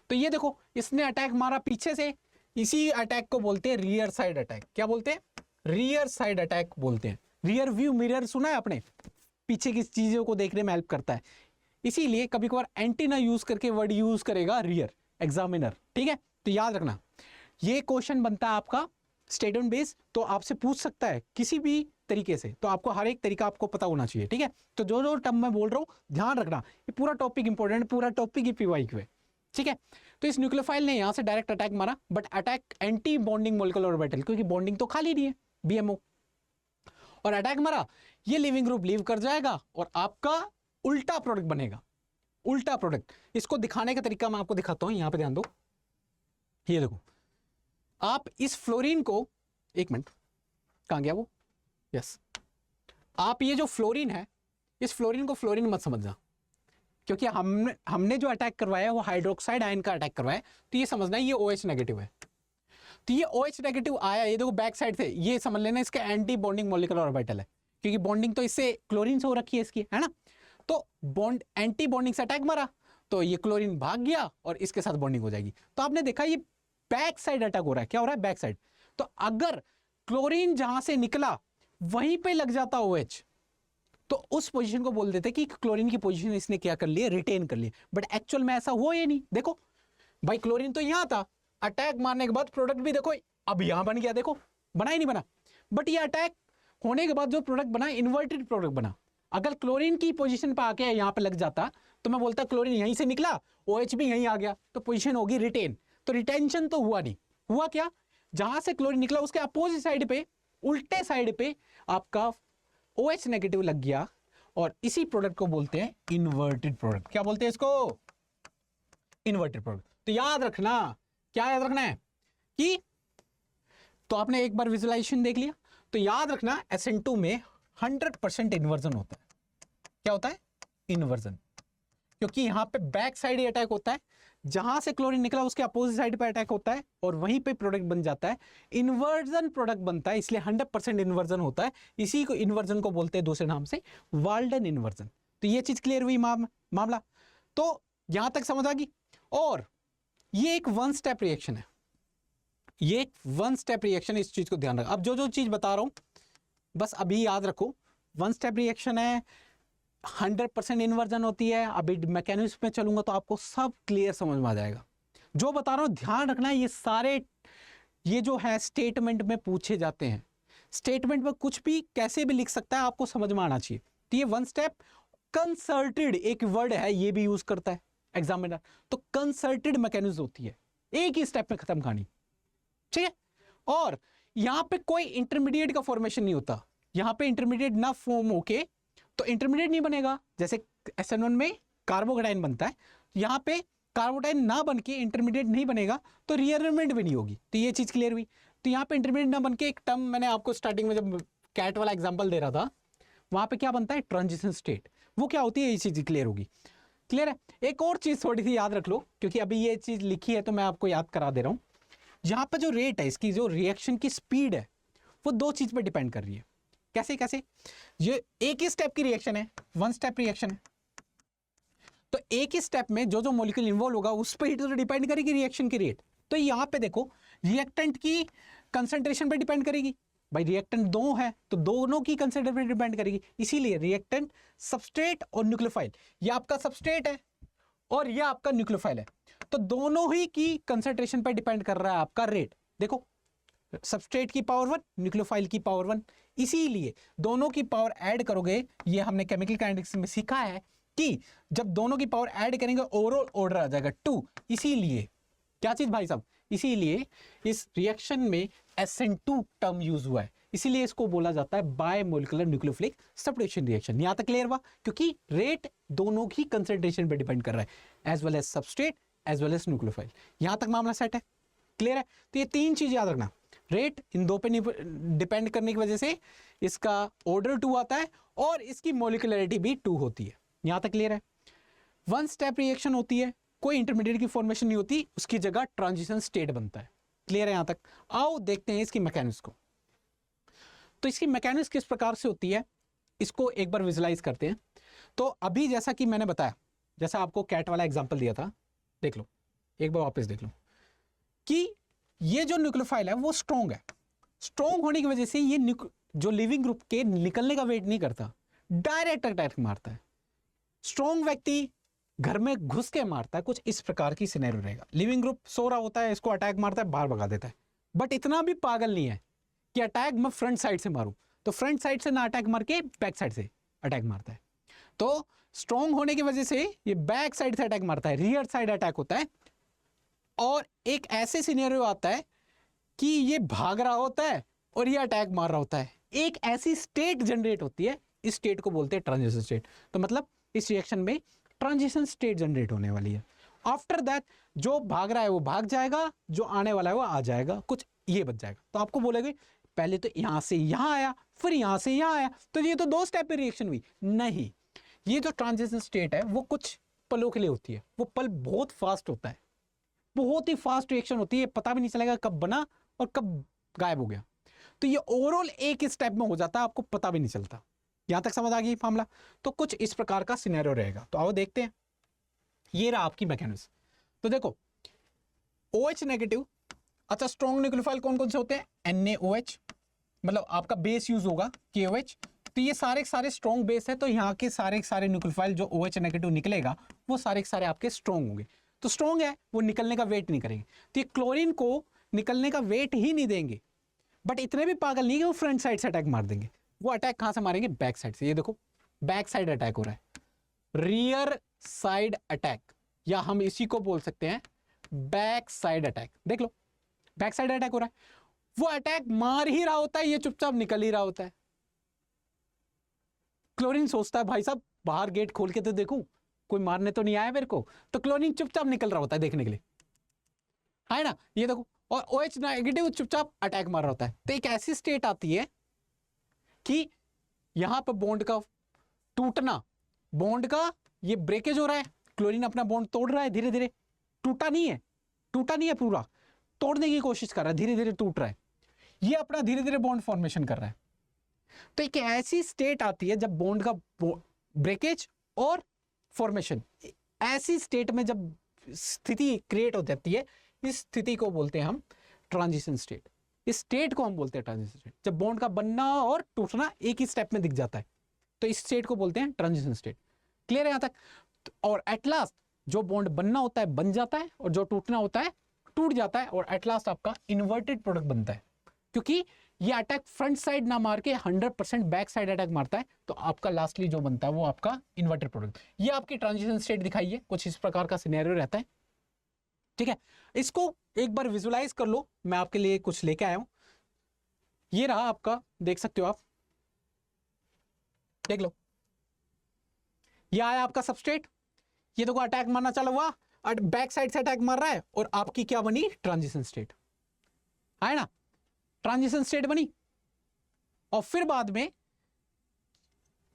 तो ये देखो, इसने अटैक मारा पीछे से, इसी अटैक को बोलते हैं रियर साइड अटैक। क्या बोलते हैं? रियर साइड अटैक बोलते हैं। रियर व्यू मिरर सुना है आपने? पीछे की चीजों को देखने में हेल्प करता है। इसीलिए कभी कभार एंटी ना यूज करके वर्ड यूज करेगा रियर एग्जामिनर, ठीक है। तो याद रखना ये क्वेश्चन बनता है आपका स्टेटमेंट बेस्ड, तो आपसे पूछ सकता है किसी भी तरीके से, तो आपको हर एक तरीका आपको पता होना चाहिए, ठीक है। तो जो जो टर्म मैं बोल रहा हूं ध्यान रखना, ये पूरा टॉपिक इंपॉर्टेंट, पूरा टॉपिक ही पीवाईक्यू है, ठीक है। तो इस न्यूक्लियोफाइल ने यहां से डायरेक्ट अटैक मारा, but attack anti bonding molecular orbital, क्योंकि बॉन्डिंग तो खाली नहीं है बीएमओ, और अटैक मारा, ये लिविंग ग्रुप लीव कर जाएगा और आपका उल्टा प्रोडक्ट बनेगा, उल्टा प्रोडक्ट। इसको दिखाने का तरीका मैं आपको दिखाता हूं, यहां पे ध्यान दो, ये देखो आप इस फ्लोरीन को, एक मिनट कहां गया वो, यस, आप ये जो फ्लोरीन है, इस फ्लोरीन को फ्लोरीन मत समझना, क्योंकि हमने जो अटैक करवाया वो हाइड्रोक्साइड आयन का अटैक करवाया, तो ये समझना ये OH नेगेटिव है। तो ये OH नेगेटिव आया, ये देखो बैक साइड से, ये समझ लेना इसका एंटी बॉन्डिंग मोलिकुलर ऑर्बिटल है, क्योंकि बॉन्डिंग तो इससे क्लोरीन से हो रखी है इसकी, है ना। तो बॉन्ड एंटी बॉन्डिंग से अटैक मारा, तो ये क्लोरीन भाग गया और इसके साथ बॉन्डिंग हो जाएगी। तो आपने देखा ये बैक साइड अटैक हो रहा है, क्या हो रहा है, बैक साइड। तो अगर क्लोरीन जहां से निकला वहीं पे लग जाता OH, तो उस पोजीशन को बोल देते कि क्लोरीन की पोजीशन इसने क्या कर लिया, रिटेन कर लिया, बट एक्चुअल में ऐसा हुआ ही नहीं। देखो भाई क्लोरीन तो यहां था, अटैक मारने के बाद प्रोडक्ट भी देखो अब यहां बन गया, देखो बना ही नहीं बना, बट ये अटैक होने के बाद जो प्रोडक्ट बना इन्वर्टेड प्रोडक्ट बना। अगर क्लोरीन की पोजीशन पे आके यहां पे लग जाता तो मैं बोलता क्लोरीन यहीं से निकला, OH भी यहीं आ गया, तो पोजीशन होगी रिटेन। तो रिटेंशन तो हुआ नहीं, हुआ क्या, जहां से क्लोरीन निकला उसके अपोजिट साइड पे, उल्टे साइड पे आपका OH नेगेटिव लग गया, और इसी प्रोडक्ट को बोलते हैं इन्वर्टेड प्रोडक्ट। क्या बोलते हैं इसको, इन्वर्टेड प्रोडक्ट। तो याद रखना, क्या याद रखना है कि, तो आपने एक बार विजुअलाइजेशन देख लिया, तो याद रखना SN2 में 100% इन्वर्जन होता है। क्या होता है, इन्वर्जन, क्योंकि यहां पे बैक साइड ही अटैक होता है, जहां से क्लोरीन निकला उसके अपोजिट साइड पे अटैक होता है और वहीं पे प्रोडक्ट बन जाता है, इन्वर्जन प्रोडक्ट बनता है, इसलिए 100% इन्वर्जन होता है। इसी को इन्वर्जन को बोलते हैं दूसरे नाम से वाल्डन इन्वर्जन। तो ये चीज क्लियर हुई मामला, तो यहां तक समझ आ गई। और ये एक वन स्टेप रिएक्शन है, ये एक वन स्टेप रिएक्शन, इस चीज को ध्यान रखो। अब जो जो चीज बता रहा हूं बस अभी याद रखो, वन स्टेप रिएक्शन है, 100% इन्वर्जन होती है। अभी मैकेनिज्म में चलूंगा तो आपको सब क्लियर समझ में आ जाएगा। जो बता रहा हूं ध्यान रखना, ये सारे ये जो है स्टेटमेंट में पूछे जाते हैं, स्टेटमेंट में कुछ भी कैसे भी लिख सकता है, आपको समझ में आना चाहिए। तो ये वन स्टेप कंसर्टेड एक वर्ड है, ये भी यूज करता है एग्जामिनर, तो कंसर्टेड मैकेनिज्म होती है, एक ही स्टेप में खत्म कहानी, ठीक है। और यहां पे कोई इंटरमीडिएट का फॉर्मेशन नहीं होता, यहां पे इंटरमीडिएट ना फॉर्म होके तो इंटरमीडिएट नहीं बनेगा। जैसे SN1 में कार्बोकेटाइन बनता है, यहां पे कार्बोकेटाइन ना बन के इंटरमीडिएट नहीं बनेगा तो रीअरेंजमेंट भी नहीं होगी। तो ये चीज क्लियर हुई। तो यहां पे इंटरमीडिएट ना बन के, एक टर्म मैंने आपको स्टार्टिंग में जब कैट वाला एग्जांपल दे रहा था, वहां पे क्या बनता है, ट्रांजिशन स्टेट, वो क्या होती है, ये चीज क्लियर होगी। क्लियर है। एक और चीज थोड़ी सी याद रख लो, क्योंकि अभी ये चीज लिखी है तो मैं आपको याद करा दे रहा हूं। यहां पर जो रेट है, इसकी जो रिएक्शन की स्पीड है, वो दो चीज पे डिपेंड कर रही है। कैसे कैसे, ये एक ही स्टेप की रिएक्शन है, वन स्टेप रिएक्शन है, तो एक ही स्टेप में जो जो मॉलिक्यूल इन्वॉल्व होगा उस पर ही तो डिपेंड करेगी रिएक्शन की रेट। तो यहां पे देखो रिएक्टेंट की कंसंट्रेशन पे डिपेंड करेगी, भाई रिएक्टेंट दो है तो दोनों की कंसंट्रेशन पे डिपेंड करेगी। इसीलिए रिएक्टेंट, सबस्ट्रेट और न्यूक्लियोफाइल, ये आपका सबस्ट्रेट है और ये आपका न्यूक्लियोफाइल है, तो दोनों ही की कंसंट्रेशन पे डिपेंड कर रहा है आपका रेट। देखो सबस्ट्रेट की पावर 1, न्यूक्लियोफाइल की पावर 1, इसीलिए दोनों की पावर ऐड करोगे, ये हमने केमिकल काइनेटिक्स में सीखा है कि जब दोनों की पावर ऐड करेंगे ओवरऑल ऑर्डर आ जाएगा 2। इसीलिए क्या चीज भाई साहब, इसीलिए इस रिएक्शन में SN2 टर्म यूज हुआ है, इसीलिए इसको बोला जाता है बायमोलिकुलर न्यूक्लियोफिलिक सब्स्टिट्यूशन रिएक्शन। यहां तक क्लियर हुआ, क्योंकि रेट दोनों की कंसंट्रेशन पे डिपेंड कर रहा है, as well as substrate as well as nucleophile. यहां तक मामला सेट है, क्लियर है। तो ये तीन चीज याद रखना, रेट इन दो पे डिपेंड करने की वजह से इसका ऑर्डर 2 आता है और इसकी मोलिकुलरिटी भी 2 होती है। यहां तक क्लियर है। वन स्टेप रिएक्शन होती है, कोई इंटरमीडिएट की फॉर्मेशन नहीं होती, उसकी जगह ट्रांजिशन स्टेट बनता है। क्लियर है यहां तक। आओ देखते हैं इसकी मैकेनिज्म को। तो इसकी मैकेनिज्म किस प्रकार से होती है, इसको एक बार विजुलाइज करते हैं। तो अभी जैसा कि मैंने बताया, जैसा आपको कैट वाला एग्जांपल दिया था, देख लो एक बार वापस देख लो कि ये जो न्यूक्लियोफाइल है वो स्ट्रॉन्ग है। स्ट्रॉन्ग होने की वजह से ये जो लिविंग ग्रुप के निकलने का वेट नहीं करता, डायरेक्ट अटैक मारता है। स्ट्रॉन्ग व्यक्ति घर में घुस के मारता है, कुछ इस प्रकार की सिनेरियो रहेगा। लिविंग ग्रुप सो रहा होता है, इसको अटैक मारता है, बाहर भगा देता है, बट इतना भी पागल नहीं है कि अटैक मैं फ्रंट साइड से मारूं, तो फ्रंट साइड से ना अटैक मार के बैक साइड से अटैक मारता है। तो स्ट्रॉन्ग होने की वजह से ये बैक साइड से अटैक मारता है, रियर साइड अटैक होता है। और एक ऐसे सिनेरियो आता है कि ये भाग रहा होता है और ये अटैक मार रहा होता है, एक ऐसी स्टेट जनरेट होती है, इस स्टेट को बोलते हैं ट्रांजिशन स्टेट। तो मतलब इस रिएक्शन में ट्रांजिशन स्टेट जनरेट होने वाली है। आफ्टर दैट जो भाग रहा है वो भाग जाएगा, जो आने वाला है वो आ जाएगा, कुछ ये बच जाएगा। तो आपको बोलेगे पहले तो यहां से यहां आया, फिर यहां से यहां आया, तो ये तो 2 स्टेप पे रिएक्शन हुई। नहीं, ये जो ट्रांजिशन स्टेट है वो कुछ पलों के लिए होती है, वो पल बहुत फास्ट होता है, बहुत ही फास्ट रिएक्शन होती है, पता भी नहीं चलेगा कब बना और कब गायब हो गया। तो ये ओवरऑल एक स्टेप में हो जाता है, आपको पता भी नहीं चलता। यहां तक समझ आ गई मामला? तो कुछ इस प्रकार का सिनेरियो रहेगा। तो आओ देखते हैं, ये रहा आपकी मैकेनिज्म। तो देखो OH नेगेटिव, अच्छा स्ट्रॉन्ग न्यूक्लियोफाइल कौन कौन से होते हैं? NaOH, मतलब आपका बेस यूज होगा KOH। तो ये सारे सारे स्ट्रॉन्ग बेस है, तो यहाँ के सारे सारे न्यूक्लियोफाइल जो OH नेगेटिव निकलेगा वो सारे सारे आपके स्ट्रॉन्ग होंगे। तो स्ट्रॉन्ग है, वो निकलने का वेट नहीं करेंगे, तो ये क्लोरीन को निकलने का वेट ही नहीं देंगे। बट इतने भी पागल नहीं कि वो फ्रंट साइड से अटैक मार देंगे, वो अटैक कहां से मारेंगे? बैक साइड से। ये देखो बैक साइड अटैक हो रहा है, रियर साइड अटैक, या हम इसी को बोल सकते हैं बैक साइड अटैक। देख लो बैक साइड अटैक हो रहा है, वो अटैक मार ही रहा होता है, ये चुपचाप निकल ही रहा होता है। क्लोरीन सोचता है भाई साहब बाहर गेट खोल के तो देखूं कोई मारने तो नहीं आया मेरे को, तो क्लोरीन चुपचाप निकल रहा होता है देखने के लिए, है ना? ये देखो, और OH नेगेटिव चुपचाप अटैक मार रहा होता है। तो एक ऐसी स्टेट आती है कि यहां पर बॉन्ड का टूटना, बॉन्ड का ये ब्रेकेज हो रहा है, क्लोरीन अपना बॉन्ड तोड़ रहा है धीरे धीरे, टूटा नहीं है पूरा, तोड़ने की कोशिश कर रहा है, धीरे धीरे टूट रहा है, ये अपना धीरे धीरे बॉन्ड फॉर्मेशन कर रहा है। तो एक ऐसी स्टेट आती है जब बॉन्ड का ब्रेकेज और फॉर्मेशन, ऐसी स्टेट में जब स्थिति क्रिएट हो जाती है, इस स्थिति को बोलते हैं हम ट्रांजिशन स्टेट। इस स्टेट को हम बोलते हैं ट्रांजिशन स्टेट, जब बॉन्ड का बनना और टूटना एक ही स्टेप में दिख जाता है, तो इस स्टेट को बोलते हैं ट्रांजिशन स्टेट। क्लियर है यहां तक? और एट लास्ट जो बॉन्ड बनना होता है बन जाता है, और जो टूटना होता है टूट जाता है, और एट लास्ट आपका इन्वर्टेड प्रोडक्ट बनता है। क्योंकि ये अटैक फ्रंट साइड ना मार के 100% बैक साइड अटैक मारता है, तो आपका लास्टली जो बनता है वो आपका इन्वर्टेड प्रोडक्ट। ये आपकी ट्रांजिशन स्टेट दिखाई है, कुछ इस प्रकार का सिनेरियो रहता है। ठीक है, इसको एक बार विजुलाइज कर लो, मैं आपके लिए कुछ लेके आया हूं। ये रहा आपका, देख सकते हो आप, देख लो, ये आया आपका सबस्ट्रेट, ये देखो अटैक मारना चालू हुआ, बैक साइड से अटैक मार रहा है, और आपकी क्या बनी? ट्रांजिशन स्टेट, है ना? ट्रांजिशन स्टेट बनी। और फिर बाद में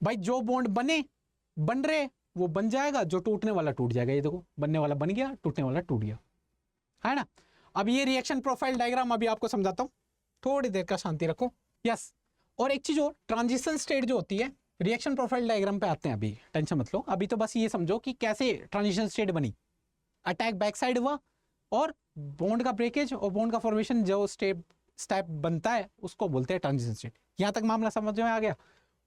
भाई जो बॉन्ड बन रहे वो बन जाएगा, जो टूटने वाला टूट जाएगा। ये देखो बनने वाला बन गया, टूटने वाला टूट गया, है ना? अब ये रिएक्शन प्रोफाइल डायग्राम अभी आपको समझाता हूं, थोड़ी देर का शांति रखो। यस, और एक चीज और, ट्रांजिशन स्टेट जो होती है, रिएक्शन प्रोफाइल डायग्राम पे आते हैं, अभी टेंशन मत लो, अभी तो बस ये समझो कि कैसे ट्रांजिशन स्टेट बनी। अटैक बैक साइड हुआ, और बॉन्ड का ब्रेकेज और बॉन्ड का फॉर्मेशन जो स्टेप बनता है उसको बोलते हैं ट्रांजिशन स्टेट। यहां तक मामला समझ में आ गया?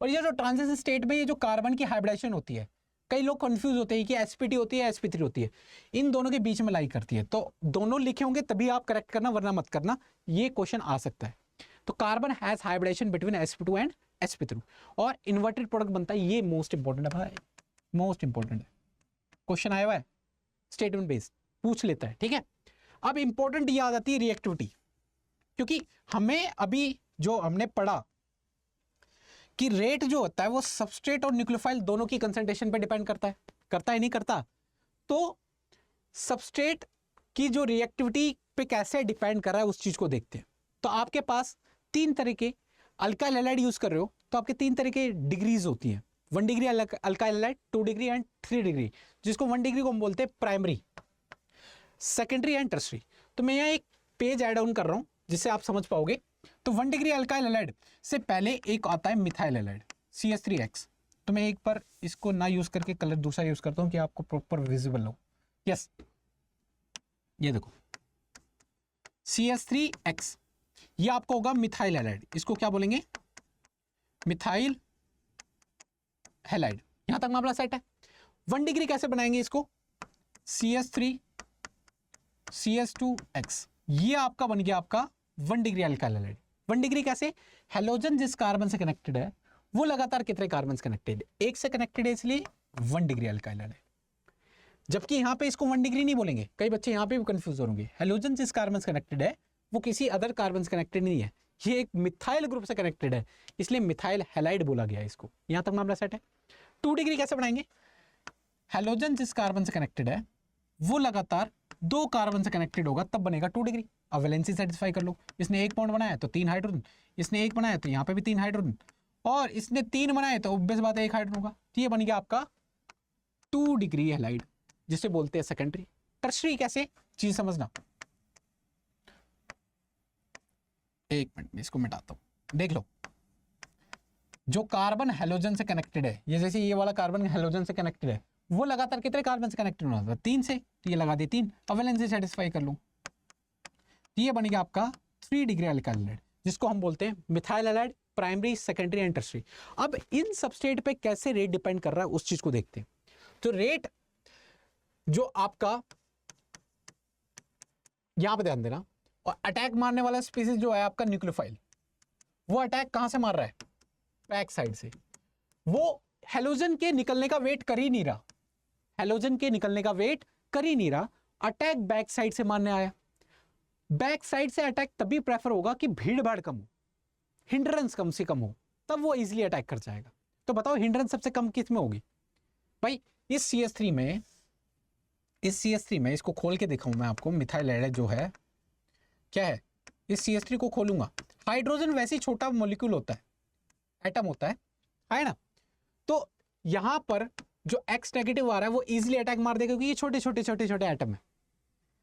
और ये जो ट्रांजिशन स्टेट में ये जो कार्बन की हाइब्रिडेशन होती है, कई लोग कंफ्यूज होते हैं कि sp2 होती है sp3 होती है, इन दोनों के बीच में लाई करती है। तो दोनों लिखे होंगे तभी आप करेक्ट करना, वरना मत करना, ये क्वेश्चन आ सकता है। तो carbon has hybridization between sp2 and sp3 और इन्वर्टेड प्रोडक्ट बनता है। ये मोस्ट इंपॉर्टेंट है भाई, मोस्ट इंपॉर्टेंट है, क्वेश्चन आया हुआ है, स्टेटमेंट बेस्ड पूछ लेता है। ठीक है, अब इंपॉर्टेंट ये आ जाती है रिएक्टिविटी, क्योंकि हमें अभी जो हमने पढ़ा कि रेट जो होता है वो सबस्ट्रेट और न्यूक्लियोफाइल दोनों की कंसंट्रेशन पे डिपेंड करता है नहीं करता? तो सबस्ट्रेट की जो रिएक्टिविटी पे कैसे डिपेंड कर रहा है उस चीज को देखते हैं। तो आपके पास 3 तरह के अल्काइल हैलाइड यूज कर रहे हो, तो आपके 3 तरह के डिग्रीज होती हैं, 1 degree alkyl halide, 2 degree and 3 degree, जिसको 1 डिग्री को हम बोलते हैं प्राइमरी, सेकेंडरी एंड टर्सरी। तो मैं यहाँ एक पेज ऐड ऑन कर रहा हूँ जिससे आप समझ पाओगे। तो 1 डिग्री अल्काइल हैलाइड से पहले एक आता है मिथाइल हैलाइड CH3X। तो मैं एक बार इसको ना यूज करके कलर दूसरा यूज करता हूँ कि आपको प्रॉपर विजिबल हो। यस, ये देखो CH3X, ये आपको होगा मिथाइल हैलाइड, इसको क्या बोलेंगे? Methyl halide. यहां तक मामला सेट है। 1 डिग्री कैसे बनाएंगे इसको, CH3 CH2X, ये आपका बन गया आपका 1 डिग्री अल्काइल हैलाइड। 1 डिग्री कैसे, हैलोजन जिस कार्बन से कनेक्टेड है वो लगातार कितने कार्बन से कनेक्टेड, एक से कनेक्टेड है, इसलिए 1 डिग्री अल्काइल हैलाइड। जबकि यहाँ पे इसको 1 डिग्री नहीं बोलेंगे, कई बच्चे यहाँ पे भी कंफ्यूज होंगे। हैलोजन जिस कार्बन से कनेक्टेड है वो किसी अदर कार्बन से कनेक्टेड नहीं है, ये एक मिथाइल ग्रुप से कनेक्टेड है, इसलिए मिथाइल हैलाइड बोला गया है इसको। यहाँ तक मामला सेट है। 2 डिग्री कैसे बनाएंगे, हैलोजन जिस कार्बन से कनेक्टेड है वो लगातार 2 कार्बन से कनेक्टेड होगा, तब बनेगा 2 डिग्री। अब वैलेंसी सेटिस्फाई कर लो, इसने 1 बॉन्ड बनाया तो 3 हाइड्रोजन, इसने 1 बनाया तो यहाँ पे भी 3 हाइड्रोजन, और इसने 3 बनाए तो ऑब्वियस बात है 1 हाइड्रोजन होगा। तो ये बन गया आपका 2 डिग्री हैलाइड, जिसे बोलते हैं सेकेंडरी। टर्शरी कैसे, चीज समझना, एक मिनट में इसको मिटाता हूं, देख लो। जो कार्बन हैलोजन से कनेक्टेड है, ये जैसे ये वाला कार्बन हैलोजन से कनेक्टेड है, वो लगातार कितने कार्बन से कनेक्टेड होना था, 3 से, तो ये लगा दे 3। अब वैलेंसी सेटिस्फाई कर लूं, ये बन गया आपका 3 डिग्री अल्काइल हैलाइड, जिसको हम बोलते हैं methyl halide, primary, secondary and tertiary. अब इन सबस्ट्रेट पे कैसे रेट डिपेंड कर रहा है उस चीज को देखते हैं। तो रेट जो आपका यहां पे ध्यान देना, और अटैक मारने वाला स्पीसीज जो है आपका न्यूक्लियोफाइल, वो अटैक कहां से मार रहा है, बैक साइड से। वो हैलोजन के निकलने का वेट कर ही नहीं रहा, हैलोजन के निकलने का वेट कर ही नहीं रहा, अटैक बैक साइड से मारने आया। बैक साइड से अटैक तभी प्रेफर होगा कि भीड़ भाड़ कम हो, हिंड्रेंस कम से कम हो, तब वो इजीली अटैक कर जाएगा। तो बताओ हिंड्रेंस सबसे कम किस में होगी भाई, इस CH3 में, इस CH3 में, इसको खोल के दिखाऊं मैं आपको, मिथाइल हैलाइड जो है क्या है, इस CH3 को खोलूंगा, हाइड्रोजन वैसे ही छोटा मॉलिक्यूल होता है, एटम होता है ना। तो यहां पर जो X नेगेटिव आ रहा है वो इजीली अटैक मार देगा, क्योंकि ये छोटे छोटे छोटे छोटे एटम है।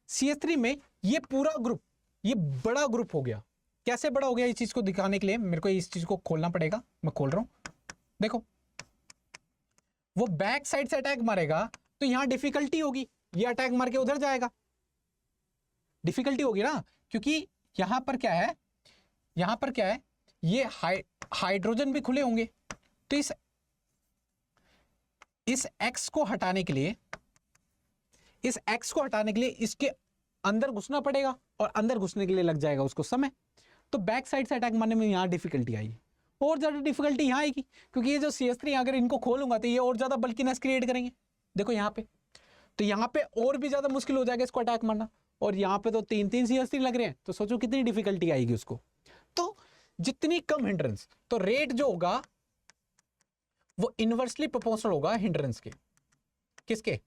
CH3 में ये पूरा ग्रुप, ये बड़ा ग्रुप हो गया। कैसे बड़ा हो गया, इस चीज को दिखाने के लिए मेरे को इस चीज को खोलना पड़ेगा, मैं खोल रहा हूं, देखो। वो बैक साइड से अटैक मारेगा तो यहां डिफिकल्टी होगी, ये अटैक मार के उधर जाएगा, डिफिकल्टी होगी ना, क्योंकि यहां पर क्या है, यहां पर क्या है, ये हाइड्रोजन भी खुले होंगे। तो इस X को हटाने के लिए, इस X को हटाने के लिए इसके अंदर घुसना पड़ेगा, और अंदर घुसने के लिए लग जाएगा उसको समय। तो बैक साइड से अटैक मारने में यहां डिफिकल्टी आएगी, और ज्यादा डिफिकल्टी यहां आएगी, क्योंकि ये जो CH3 अगर इनको खोलूंगा तो ये और ज्यादा बल्कीनेस क्रिएट करेंगे, देखो यहां पे। तो यहां पे और भी ज्यादा मुश्किल हो जाएगा इसको अटैक मारना, और यहां पे तो 3 CH3 लग रहे हैं, तो सोचो कितनी डिफिकल्टी आएगी उसको। तो जितनी कम हिंड्रेंस, तो रेट जो होगा वो इनवर्सली प्रोपोर्शनल होगा हिंड्रेंस के, किसके।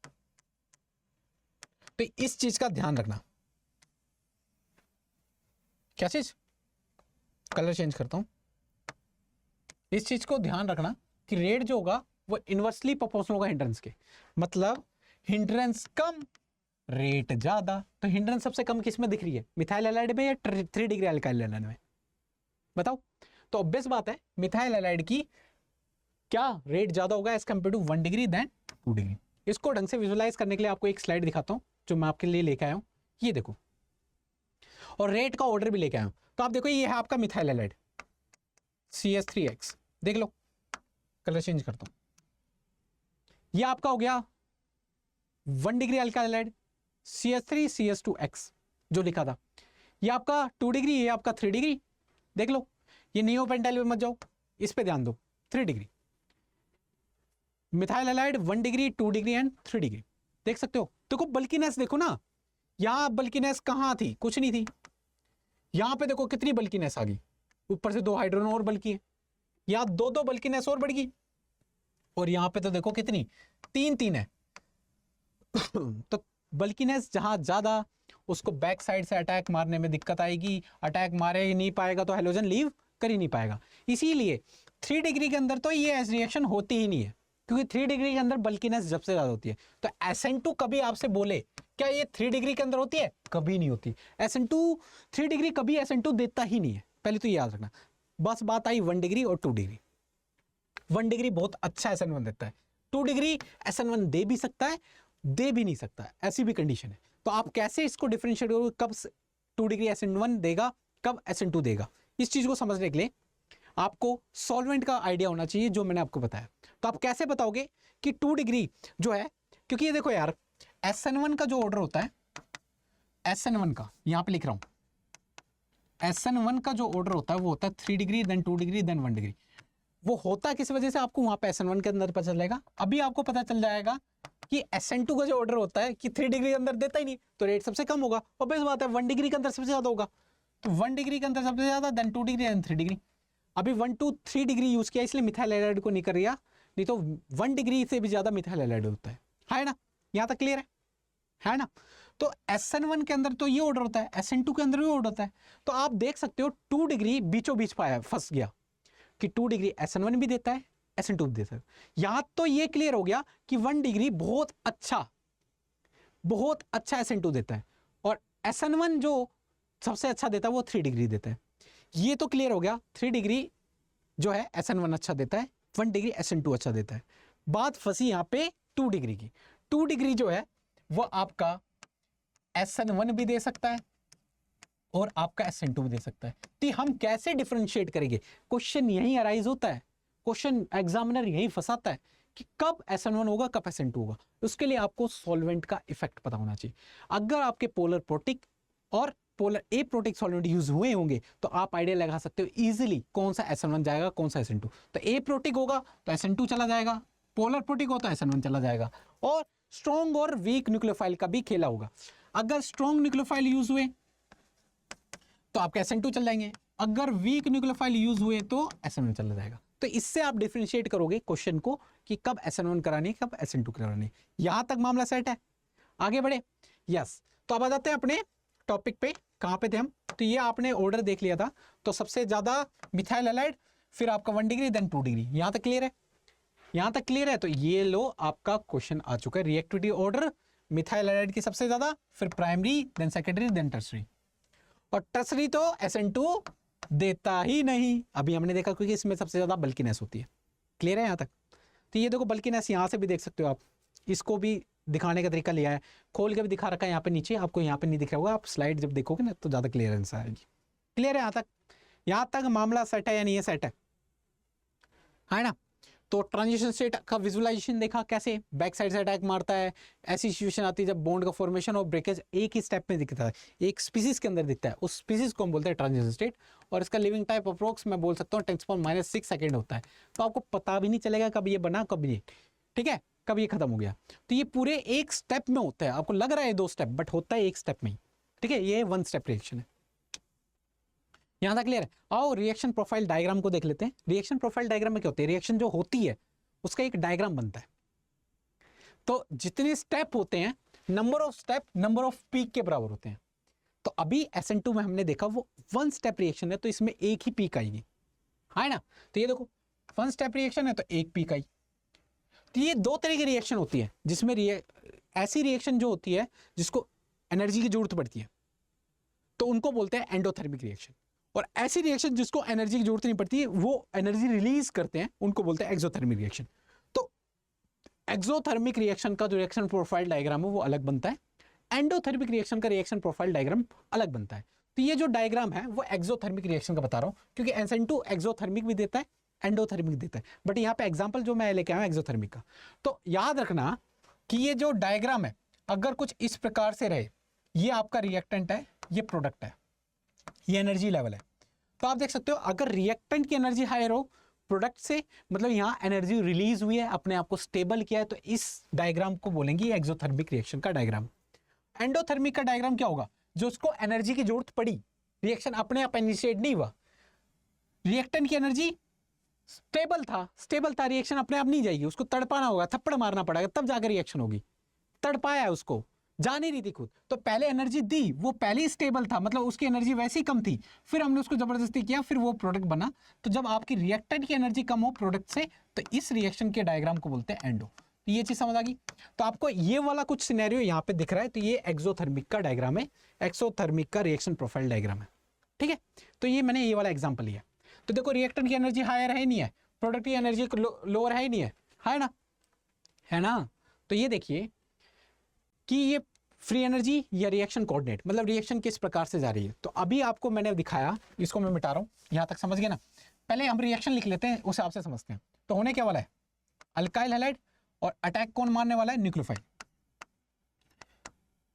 तो इस चीज का ध्यान रखना। क्या चीज, कलर चेंज करता हूं, इस चीज को ध्यान रखना कि रेट जो होगा वो इनवर्सली प्रोपोर्शनल होगा हिंड्रेंस के, मतलब हिंड्रेंस कम रेट ज्यादा। तो हिंड्रेंस सबसे कम किस में दिख रही है, मिथाइल हैलाइड में या 3 डिग्री अल्काइल हैलाइड में, बताओ। तो ऑब्वियस बात है मिथाइल हैलाइड की क्या रेट ज्यादा होगा as compare to 1 degree then 2 degree. इसको ढंग से विजुअलाइज करने के लिए आपको एक स्लाइड दिखाता हूं जो मैं आपके लिए लेके आया हूं, ये देखो, और रेट का ऑर्डर भी लेके आया हूं। तो आप देखो ये है आपका मिथाइल हैलाइड CH3X, देख लो, कलर चेंज करता हूं, ये आपका हो गया 1 degree alkyl halide CH3 CH2X जो लिखा था, ये आपका 2 डिग्री, ये आपका 3 डिग्री, देख लो। ये नियोपेंटाइल पे मत जाओ, इस पे ध्यान दो, 3 degree methyl halide, 1 degree, 2 degree and 3 degree, देख सकते हो। देखो बल्कीनेस देखो ना, यहां बल्कीनेस कहां थी, कुछ नहीं थी, यहां पे देखो कितनी बल्कीनेस आ गई, ऊपर से 2 हाइड्रोजन और बल्कि है, यहां 2 बल्कीनेस और बढ़ गई, और यहां पे तो देखो कितनी 3 है। तो बल्कीनेस जहां ज्यादा, उसको बैक साइड से अटैक मारने में दिक्कत आएगी, अटैक मारे ही नहीं पाएगा तो हैलोजन लीव कर ही नहीं पाएगा। इसीलिए 3 डिग्री के अंदर तो ये रिएक्शन होती ही नहीं है, क्योंकि 3 डिग्री के अंदर बल्कीनेस जब से ज्यादा होती है। तो SN2 कभी आपसे बोले क्या ये 3 डिग्री के अंदर होती है, कभी नहीं होती। SN2 3 डिग्री कभी SN2 देता ही नहीं है, पहले तो याद रखना। बस बात आई 1 डिग्री और 2 डिग्री। 1 डिग्री बहुत अच्छा SN1 देता है, 2 डिग्री SN1 दे भी सकता है, दे भी नहीं सकता है, ऐसी भी कंडीशन है। तो आप कैसे इसको डिफरेंशिएट करोगे, कब 2 डिग्री SN1 देगा, कब SN2 देगा, इस चीज को समझने के लिए आपको सॉल्वेंट का आइडिया होना चाहिए जो मैंने आपको बताया। तो आप कैसे बताओगे कि 2 डिग्री जो है, क्योंकि ये देखो यार SN1 का जो ऑर्डर होता है, SN1 का यहां पे लिख रहा हूं, SN1 का जो ऑर्डर होता है वो होता है 3 degree, then 2 degree, then 1 degree. वो होता है किस वजह से, आपको वहां पे SN1 के अंदर पता चल जाएगा। अभी आपको पता चल जाएगा कि SN2 का जो ऑर्डर होता है कि 3 डिग्री के अंदर देता ही नहीं, तो रेट सबसे कम होगा। ऑब्वियस बात है 1 डिग्री के अंदर सबसे ज्यादा होगा, तो 1 डिग्री के अंदर सबसे ज्यादा, देन 2 डिग्री, देन 3 डिग्री। अभी 1 2 3 डिग्री यूज किया इसलिए मिथाइल हैलाइड को नहीं कर रहा, नहीं तो 1 डिग्री से भी ज्यादा मिथाइल हैलाइड होता है ना। यहां तक क्लियर है ना। तो SN1 के अंदर तो ये ऑर्डर होता है, SN2 के अंदर भी ऑर्डर होता है। तो आप देख सकते हो 2 डिग्री बीचों बीच पाया, फंस गया कि 2 डिग्री SN1 भी देता है, SN2 भी देता है। यहां तो ये क्लियर हो गया कि 1 डिग्री बहुत अच्छा SN2 देता है, और SN1 जो सबसे अच्छा देता है वो 3 डिग्री देता है। ये तो क्लियर हो गया 3 डिग्री जो है SN1 अच्छा देता है, 1 डिग्री SN2 अच्छा देता है। बात फंसी यहां पे 2 डिग्री की। 2 डिग्री जो है वो आपका SN1 भी दे सकता है और आपका SN2 भी दे सकता है। तो हम कैसे डिफरेंशिएट करेंगे, क्वेश्चन यही अराइज होता है, क्वेश्चन एग्जामिनर यही फंसाता है कि कब SN1 होगा कब SN2 होगा। उसके लिए आपको सॉल्वेंट का इफेक्ट पता होना चाहिए। अगर आपके पोलर प्रोटिक और पोलर एप्रोटिक सॉल्वेंट यूज हुए होंगे तो आप आइडिया लगा सकते हो इजीली कौन सा SN1 जाएगा कौन सा SN2। तो एप्रोटिक होगा तो SN2 चला जाएगा, पोलर प्रोटिक हो तो SN1 चला जाएगा। और स्ट्रॉन्ग और वीक न्यूक्लियोफाइल का भी खेला होगा। अगर स्ट्रॉन्ग न्यूक्लियोफाइल यूज हुए तो आपके SN2 चल जाएंगे, अगर वीक न्यूक्लियोफाइल यूज हुए तो SN1 चला जाएगा। तो इससे आप डिफरेंशिएट करोगे क्वेश्चन को कि कब SN1 करानी कब SN2 करानी। यहां तक मामला सेट है, आगे बढ़े। यस, तो अब आ जाते हैं अपने टॉपिक पे। कहां पे थे हम, तो ये आपने ऑर्डर देख लिया था। तो सबसे ज्यादा मिथाइल हैलाइड, फिर आपका 1 डिग्री, देन 2 डिग्री। यहां तक क्लियर है, यहां तक क्लियर है। तो ये लो आपका क्वेश्चन आ चुका है, रिएक्टिविटी ऑर्डर मिथाइल हैलाइड की सबसे ज्यादा, फिर primary, then secondary, then tertiary. और टर्सरी तो SN2 देता ही नहीं, अभी हमने देखा, क्योंकि इसमें सबसे ज्यादा बल्कीनेस होती है। क्लियर है यहां तक। तो ये देखो बल्कीनेस यहां से भी देख सकते हो आप, इसको भी दिखाने का तरीका लिया है, खोल के भी दिखा रखा है यहाँ पे नीचे, आपको यहाँ पे नहीं दिख रहा होगा, आप स्लाइड जब देखोगे ना तो ज्यादा क्लियरेंस आएगी। क्लियर है यहाँ तक मामला सेट है या नहीं है, सेट है ना। तो ट्रांजिशन स्टेट का विजुअलाइजेशन देखा कैसे बैक साइड से अटैक मारता है। ऐसी सिचुएशन आती है जब बॉन्ड का फॉर्मेशन और ब्रेकेज एक ही स्टेप में दिखता है, एक स्पीसीज के अंदर दिखता है, उस स्पीसीज को हम बोलते हैं ट्रांजिशन स्टेट। और इसका लिविंग टाइम अप्रोक्स मैं बोल सकता हूँ 10⁻⁶ सेकेंड होता है। तो आपको पता भी नहीं चलेगा कब ये बना कब ये, ठीक है, कब ये खत्म हो गया। तो ये पूरे एक स्टेप में होता है, आपको लग रहा है 2 स्टेप, बट होता है एक स्टेप में ही, ठीक है। ये 1 स्टेप रिएक्शन है। यहां तक क्लियर है। आओ रिएक्शन प्रोफाइल डायग्राम को देख लेते हैं। रिएक्शन प्रोफाइल डायग्राम में क्या होती है, रिएक्शन जो होती है उसका एक डायग्राम बनता है। तो जितने स्टेप होते हैं, number of step number off peak के बराबर होते हैं। तो अभी SN2 में हमने देखा वो 1 स्टेप रिएक्शन है, तो इसमें एक ही पीक आएगी, है ना। तो ये देखो 1 स्टेप रिएक्शन है तो एक पीक आई। तो ये 2 तरह की रिएक्शन होती है, जिसमें ऐसी रिएक्शन जो होती है जिसको एनर्जी की जरूरत पड़ती है तो उनको बोलते हैं एंडोथर्मिक रिएक्शन। और ऐसी रिएक्शन जिसको एनर्जी की जरूरत नहीं पड़ती है, वो एनर्जी रिलीज करते हैं, उनको बोलते हैं एक्सोथर्मिक रिएक्शन। तो एक्सोथर्मिक रिएक्शन का जो रिएक्शन प्रोफाइल डायग्राम है वो अलग बनता है, एंडोथर्मिक रिएक्शन का रिएक्शन प्रोफाइल डायग्राम अलग बनता है। तो ये जो डायग्राम है वो एक्सोथर्मिक रिएक्शन का बता रहा हूं, क्योंकि SN2 एक्सोथर्मिक भी देता है एंडोथर्मिक देता है, बट यहाँ पे एग्जाम्पल जो मैं लेके आया हूं एक्सोथर्मिक का। तो याद रखना कि ये जो डायग्राम है अगर कुछ इस प्रकार से रहे, ये आपका रिएक्टेंट है, ये प्रोडक्ट है, ये एनर्जी लेवल है। तो आप देख सकते हो अगर रिएक्टेंट की एनर्जी हायर हो प्रोडक्ट से, मतलब यहाँ एनर्जी रिलीज हुई है, अपने आप को स्टेबल किया है, तो इस डायग्राम को बोलेंगे एक्सोथर्मिक रिएक्शन का डायग्राम। एंडोथर्मिक का डायग्राम क्या होगा, जो उसको एनर्जी की जरूरत पड़ी, रिएक्शन अपने आप इनिशिएट नहीं हुआ, रिएक्टेंट की एनर्जी स्टेबल था, रिएक्शन अपने आप नहीं जाएगी, उसको तड़पाना होगा, थप्पड़ मारना पड़ेगा तब जाकर रिएक्शन होगी। तड़पाया है उसको, जा नहीं रही थी खुद, तो पहले एनर्जी दी, वो पहले ही स्टेबल था, मतलब उसकी एनर्जी वैसे ही कम थी, फिर हमने उसको जबरदस्ती किया, फिर वो प्रोडक्ट बना। तो जब आपकी रिएक्टेंट की एनर्जी कम हो प्रोडक्ट से, तो इस रिएक्शन के डायग्राम को बोलते हैं एंडो। तो ये चीज समझ आ गई। तो आपको ये वाला कुछ सिनेरियो यहाँ पे दिख रहा है, तो ये एक्सोथर्मिक का डायग्राम है, एक्सोथर्मिक का रिएक्शन प्रोफाइल डायग्राम है, ठीक है। तो ये मैंने ये वाला एग्जाम्पल लिया। तो देखो रिएक्टेंट की एनर्जी हायर है नहीं है, प्रोडक्ट की एनर्जी लोअर है ही नहीं है ना, है ना। तो ये देखिए कि ये फ्री एनर्जी या रिएक्शन कोऑर्डिनेट, मतलब रिएक्शन किस प्रकार से जा रही है। तो अभी आपको मैंने दिखाया, इसको मैं मिटा रहा हूं, यहां तक समझ गए ना। पहले हम रिएक्शन लिख लेते हैं, उस हिसाब से समझते हैं। तो होने क्या वाला है, अल्काइल हैलाइड और अटैक कौन मारने वाला है, न्यूक्लियोफाइल,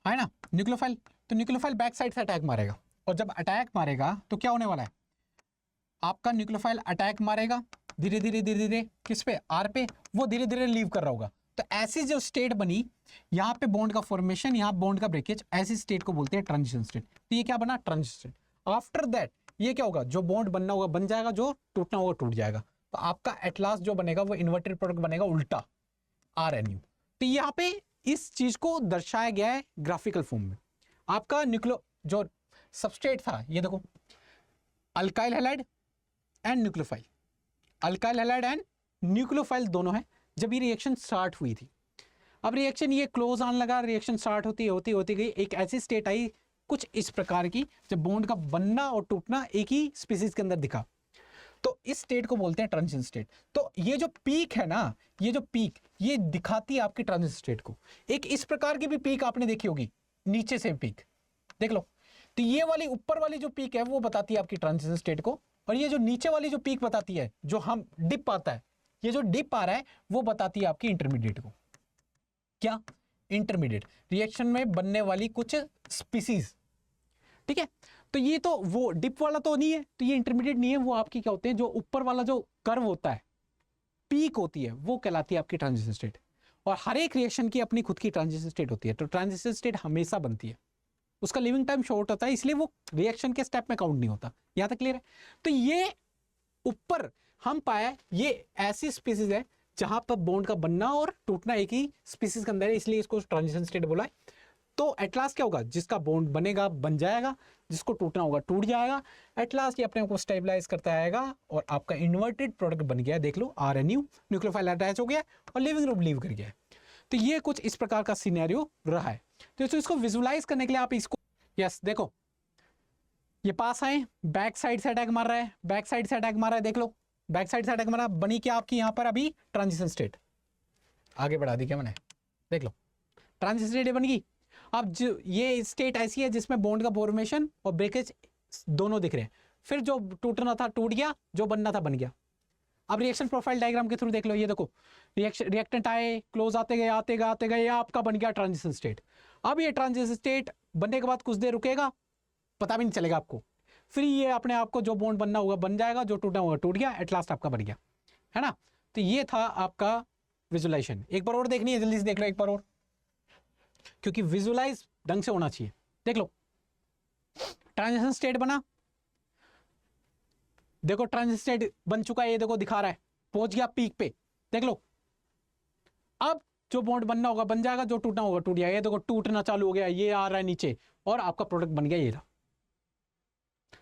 है ना, न्यूक्लियोफाइल। तो न्यूक्लियोफाइल बैक साइड से अटैक मारेगा, और जब अटैक मारेगा तो क्या होने वाला है, आपका न्यूक्लियोफाइल अटैक मारेगा धीरे धीरे धीरे धीरे किस पे, आर पे, वो धीरे धीरे लीव कर रहा होगा। तो ऐसी जो स्टेट बनी, यहाँ पे बॉन्ड का फॉर्मेशन, यहाँ बॉन्ड का ब्रेकेज, ऐसी स्टेट को बोलते हैं ट्रांजिशन स्टेट। तो ये क्या बना, ट्रांजिशन स्टेट। आफ्टर दैट ये क्या होगा, जो बॉन्ड बनना होगा बन जाएगा, जो टूटना होगा टूट जाएगा। तो आपका एट लास्ट जो बनेगा वो इन्वर्टेड प्रोडक्ट बनेगा उल्टा, RNU। तो यहाँ पे इस चीज को दर्शाया गया है ग्राफिकल फॉर्म में। आपका न्यूक्लियो जो सबस्ट्रेट था, ये देखो, alkyl halide and nucleophile, alkyl halide and nucleophile दोनों है। जब ये रिएक्शन स्टार्ट हुई थी, अब रिएक्शन ये क्लोज आने लगा, रिएक्शन स्टार्ट होती गई, एक ऐसी स्टेट आई कुछ इस प्रकार की, जब बॉन्ड का बनना और टूटना एक ही स्पीसीज के अंदर दिखा। तो इस स्टेट को बोलते हैं ट्रांजिशन स्टेट। तो ये जो पीक है ना, ये जो पीक, ये दिखाती है आपकी ट्रांजिशन स्टेट को। एक इस प्रकार की भी पीक आपने देखी होगी, नीचे से पीक देख लो। तो ये वाली ऊपर वाली जो पीक है वो बताती है आपकी ट्रांजिशन स्टेट को, और ये जो नीचे वाली जो पीक बताती है, जो हम डिप आता है, ये जो डिप आ रहा है वो बताती है आपकी इंटरमीडिएट को। क्या, इंटरमीडिएट रिएक्शन में बनने वाली कुछ स्पीसीज, ठीक है। तो ये तो वो डिप वाला तो नहीं है, तो ये इंटरमीडिएट नहीं है, वो आपकी क्या होते हैं, जो ऊपर वाला जो कर्व होता है, पीक होती है, वो कहलाती है आपकी ट्रांजिशन स्टेट। और हर एक रिएक्शन की अपनी खुद की ट्रांजिशन स्टेट होती है। तो ट्रांजिशन स्टेट हमेशा बनती है, उसका लिविंग टाइम शॉर्ट होता है, इसलिए वो रिएक्शन के स्टेप में काउंट नहीं होता। यहां तक क्लियर है। तो ये ऊपर हम पाया, ये ऐसी स्पीसीज है जहां पर बॉन्ड का बनना और टूटना एक ही स्पीसीज के अंदर है, इसलिए इसको ट्रांजिशन स्टेट बोला है। तो एट लास्ट क्या होगा, जिसका बॉन्ड बनेगा बन जाएगा, जिसको टूटना होगा टूट जाएगा। एट लास्ट ये अपने को स्टेबलाइज करता आएगा और आपका इन्वर्टेड प्रोडक्ट बन गया। देख लो, RNU, न्यूक्लियोफाइल अटैच हो गया और लिविंग ग्रुप लीव कर गया। तो ये कुछ इस प्रकार का सिनेरियो रहा है। तो इसको विजुलाइज करने के लिए आप इसको, यस देखो, ये पास आए, बैक साइड से अटैक मार रहा है, बैक साइड से अटैक मार रहा है, देख लो, बैक साइड से अटैक मारा, बनी क्या आपकी यहाँ पर अभी ट्रांजिशन स्टेट, आगे बढ़ा दी क्या मैंने, देख लो ट्रांजिशन स्टेट बन गई। अब ये स्टेट ऐसी है जिसमें बॉन्ड का फॉर्मेशन और ब्रेकेज दोनों दिख रहे हैं। फिर जो टूटना था टूट गया, जो बनना था बन गया। अब रिएक्शन प्रोफाइल डायग्राम के थ्रू देख लो, ये देखो रिएक्टेंट आए, क्लोज आते गए, आपका बन गया ट्रांजिशन स्टेट। अब ये ट्रांजिशन स्टेट बनने के बाद कुछ देर रुकेगा, पता भी नहीं चलेगा आपको। फिर ये अपने आप को जो बॉन्ड बनना होगा बन जाएगा, जो टूटना होगा टूट गया, एट लास्ट आपका बन गया, है ना। तो ये था आपका विजुलाइजेशन। एक बार और देखनी है, जल्दी से देख लो एक बार और, क्योंकि विजुलाइज ढंग से होना चाहिए। देख लो, ट्रांजिशन स्टेट बना, देखो ट्रांजिशन स्टेट बन चुका है, ये देखो दिखा रहा है, पहुंच गया पीक पे, देख लो। अब जो बॉन्ड बनना होगा बन जाएगा, जो टूटना होगा टूट जाएगा। ये देखो टूटना चालू हो गया, ये आ रहा है नीचे, और आपका प्रोडक्ट बन गया, ये रहा।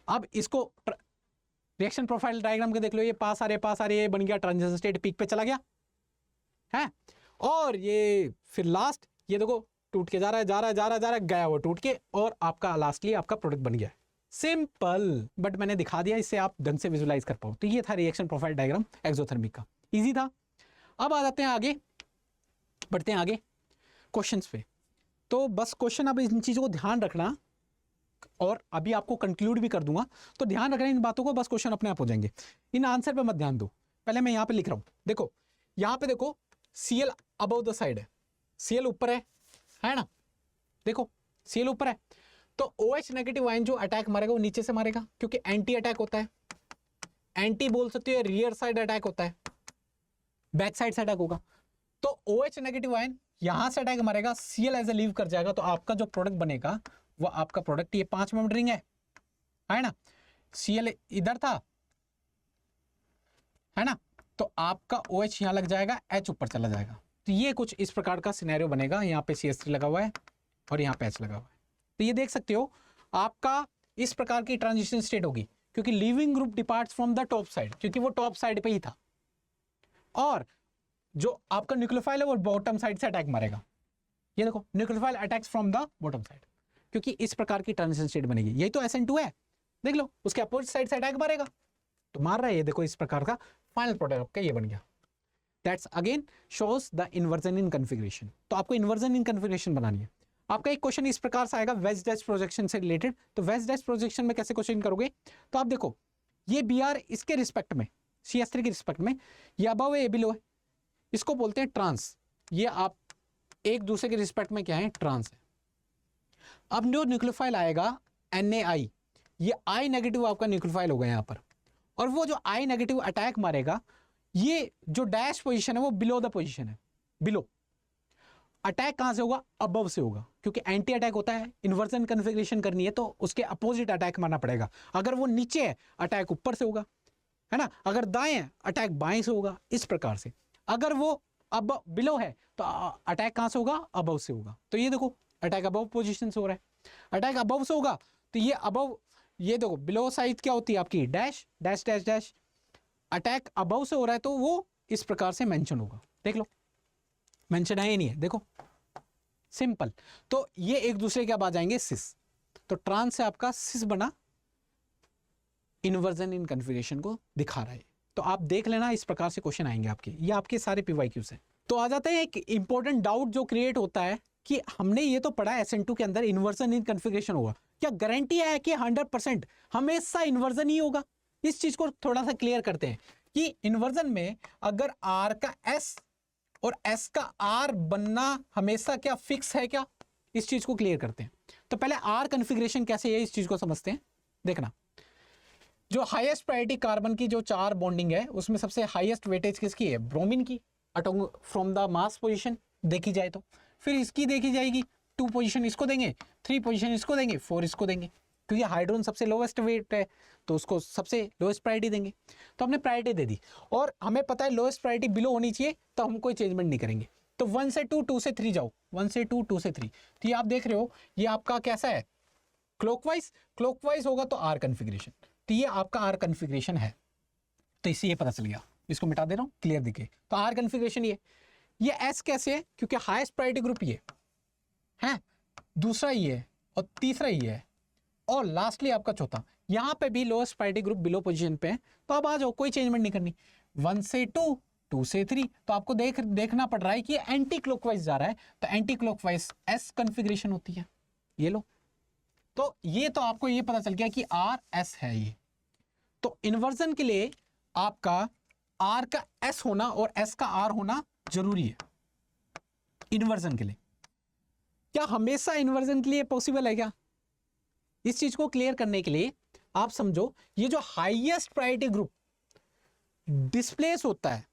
अब इसको रिएक्शन प्रोफाइल डायग्राम के देख लो, ये पास आ रहे, ये बन गया ट्रांजिशन स्टेट, पीक पे चला गया है। और ये फिर लास्ट, ये देखो टूट के जा रहा है, गया वो टूट के, और आपका लास्टली आपका प्रोडक्ट बन गया। सिंपल, बट मैंने दिखा दिया, इससे आप ढंग से विजुलाइज कर पाओ। तो ये था रिएक्शन प्रोफाइल डायग्राम एक्सोथर्मिक का, इजी था। अब आ जाते हैं आगे, बढ़ते हैं आगे क्वेश्चंस पे। तो बस क्वेश्चन, अब इन चीजों को ध्यान रखना, और अभी आपको कंक्लूड भी कर दूंगा, तो ध्यान रखना इन बातों को, बस क्वेश्चन अपने आप हो जाएंगे। इन आंसर पे मत ध्यान दो। पहले मैं यहाँ पे लिख रहा हूँ, देखो यहाँ पे देखो, Cl अबव द साइड है, Cl ऊपर है ना, देखो Cl ऊपर है, तो OH नेगेटिव आयन जो अटैक मारेगा वो नीचे से मारेगा, क्योंकि एंटी अटैक होता है। एंटी बोल सकते हो, रियर साइड अटैक होता है, बैक साइड से अटैक होगा। तो OH नेगेटिव आयन यहां से अटैक मारेगा, Cl एज ए लीव कर जाएगा, तो आपका जो प्रोडक्ट बनेगा वो आपका प्रोडक्ट, ये 5 मेंबर रिंग है ना, Cl इधर था, है ना, तो आपका OH यहां लग जाएगा, H ऊपर चला जाएगा। तो ये कुछ इस प्रकार का सिनेरियो बनेगा। यहाँ पे CH3 लगा हुआ है और यहाँ पे H लगा हुआ है। तो ये देख सकते हो, आपका इस प्रकार की ट्रांजिशन स्टेट होगी, क्योंकि leaving group departs from the top side, क्योंकि वो टॉप साइड पे ही था, और जो आपका न्यूक्लियोफाइल है वो बॉटम साइड से अटैक मारेगा। ये देखो, nucleophile attacks from the bottom side, क्योंकि इस प्रकार की ट्रांजिशन स्टेट बनेगी। यही तो SN2 है, देख लो, उसके अपोजिट साइड से अटैक मारेगा, तो मार रहा है। ये देखो, इस प्रकार का फाइनल प्रोडक्ट आपका ये बन गया। That's again shows the inversion in configuration. तो आपको इन्वर्जन इन कन्फिगरेशन बनानी है। आपका एक क्वेश्चन इस प्रकार से आएगा, वेज डैश प्रोजेक्शन से रिलेटेड। तो वेज डैश प्रोजेक्शन में कैसे क्वेश्चन करोगे, तो आप देखो, ये Br इसके रिस्पेक्ट में, CH3 के रिस्पेक्ट में, ये अबव है ये बिलो है, इसको बोलते हैं ट्रांस। ये आप एक दूसरे के रिस्पेक्ट में क्या है, ट्रांस है। अब जो न्यूक्लियोफाइल आएगा NaI, ये I नेगेटिव आपका न्यूक्लियोफाइल होगा यहाँ पर, और वो जो I नेगेटिव अटैक मारेगा, ये जो डैश पोजीशन है वो बिलो द पोजीशन है, बिलो। अटैक कहां से होगा, अबव से होगा, क्योंकि एंटी अटैक होता है, इन्वर्जन कन्फिग्रेशन करनी है तो उसके अपोजिट अटैक मारना पड़ेगा। अगर वो नीचे है अटैक ऊपर से होगा, है ना, अगर दाएं है अटैक बाएं से होगा, इस प्रकार से। अगर वो अब बिलो है तो अटैक कहां से होगा, अबव से होगा। तो ये देखो अटैक अबव पोजीशन से हो रहा है, अटैक अबव से होगा तो ये अबव, ये देखो बिलो साइड क्या होती है आपकी, dash dash dash dash, attack above से हो रहा है तो वो इस प्रकार से मेंशन होगा। देख लो मेंशन है ही नहीं है, देखो सिंपल। तो ये एक दूसरे के अब आ जाएंगे सिस, तो ट्रांस से आपका सिस बना, इन्वर्जन इन कन्फिगरेशन को दिखा रहा है। तो आप देख लेना, इस प्रकार से क्वेश्चन आएंगे आपके, ये आपके सारे PYQs हैं। तो आ जाते हैं एक इंपॉर्टेंट डाउट जो क्रिएट होता है कि हमने ये तो पढ़ा SN2 के अंदर इन्वर्जन इन कन्फिगरेशन होगा, क्या गारंटी है कि 100% हमेशा इन्वर्जन ही होगा? इस चीज को थोड़ा सा क्लियर करते हैं कि इन्वर्जन में अगर R का S और S का R बनना हमेशा क्या फिक्स है क्या, इस चीज को क्लियर करते हैं। तो पहले R कन्फिगरेशन कैसे है इस चीज को समझते हैं। देखना, जो हाईएस्ट प्रायोरिटी कार्बन की जो 4 बॉन्डिंग है उसमें सबसे हाईएस्ट वेटेज किसकी है, ब्रोमीन की, फ्रॉम द मास पोजीशन देखी जाए तो। फिर इसकी देखी जाएगी, 2 पोजीशन इसको देंगे, 3 पोजीशन इसको देंगे, 4 इसको देंगे, क्योंकि हाइड्रोजन सबसे लोवेस्ट वेट है तो उसको सबसे लोएस्ट प्रायोरिटी देंगे। तो हमने प्रायोरिटी दे दी, और हमें पता है लोएस्ट प्रायोरिटी बिलो होनी चाहिए, तो हम कोई चेंजमेंट नहीं करेंगे। तो 1 से 2, 2 से 3 जाओ, 1 से 2, 2 से 3। तो ये आप देख रहे हो ये आपका कैसा है, क्लॉकवाइज, क्लॉकवाइज होगा तो R कन्फिगरेशन, तो ये आपका R कन्फिगरेशन है। तो इससे ये पता चल गया, इसको मिटा दे रहा हूँ क्लियर दिखे। तो R कन्फिगरेशन ये S कैसे है, क्योंकि हाईएस्ट प्रायोरिटी ग्रुप ये है, दूसरा ये है, और तीसरा ये है, और लास्टली आपका चौथा। यहां पे भी lowest priority group below position पे है, तो अब आ जाओ, कोई चेंजमेंट नहीं करनी। 1 से 2, 2 से 3, तो आपको देखना पड़ रहा है कि एंटी क्लॉकवाइज जा रहा है, तो एंटी क्लॉकवाइज S कन्फिगरेशन होती है। ये लो, तो ये तो आपको ये पता चल गया कि R S है ये। तो इन्वर्जन के लिए आपका R का S होना और S का R होना जरूरी है इन्वर्जन के लिए। क्या हमेशा इन्वर्जन के लिए पॉसिबल है क्या? इस चीज को क्लियर करने के लिए आप समझो, ये जो हाईएस्ट प्रायोरिटी ग्रुप डिस्प्लेस होता है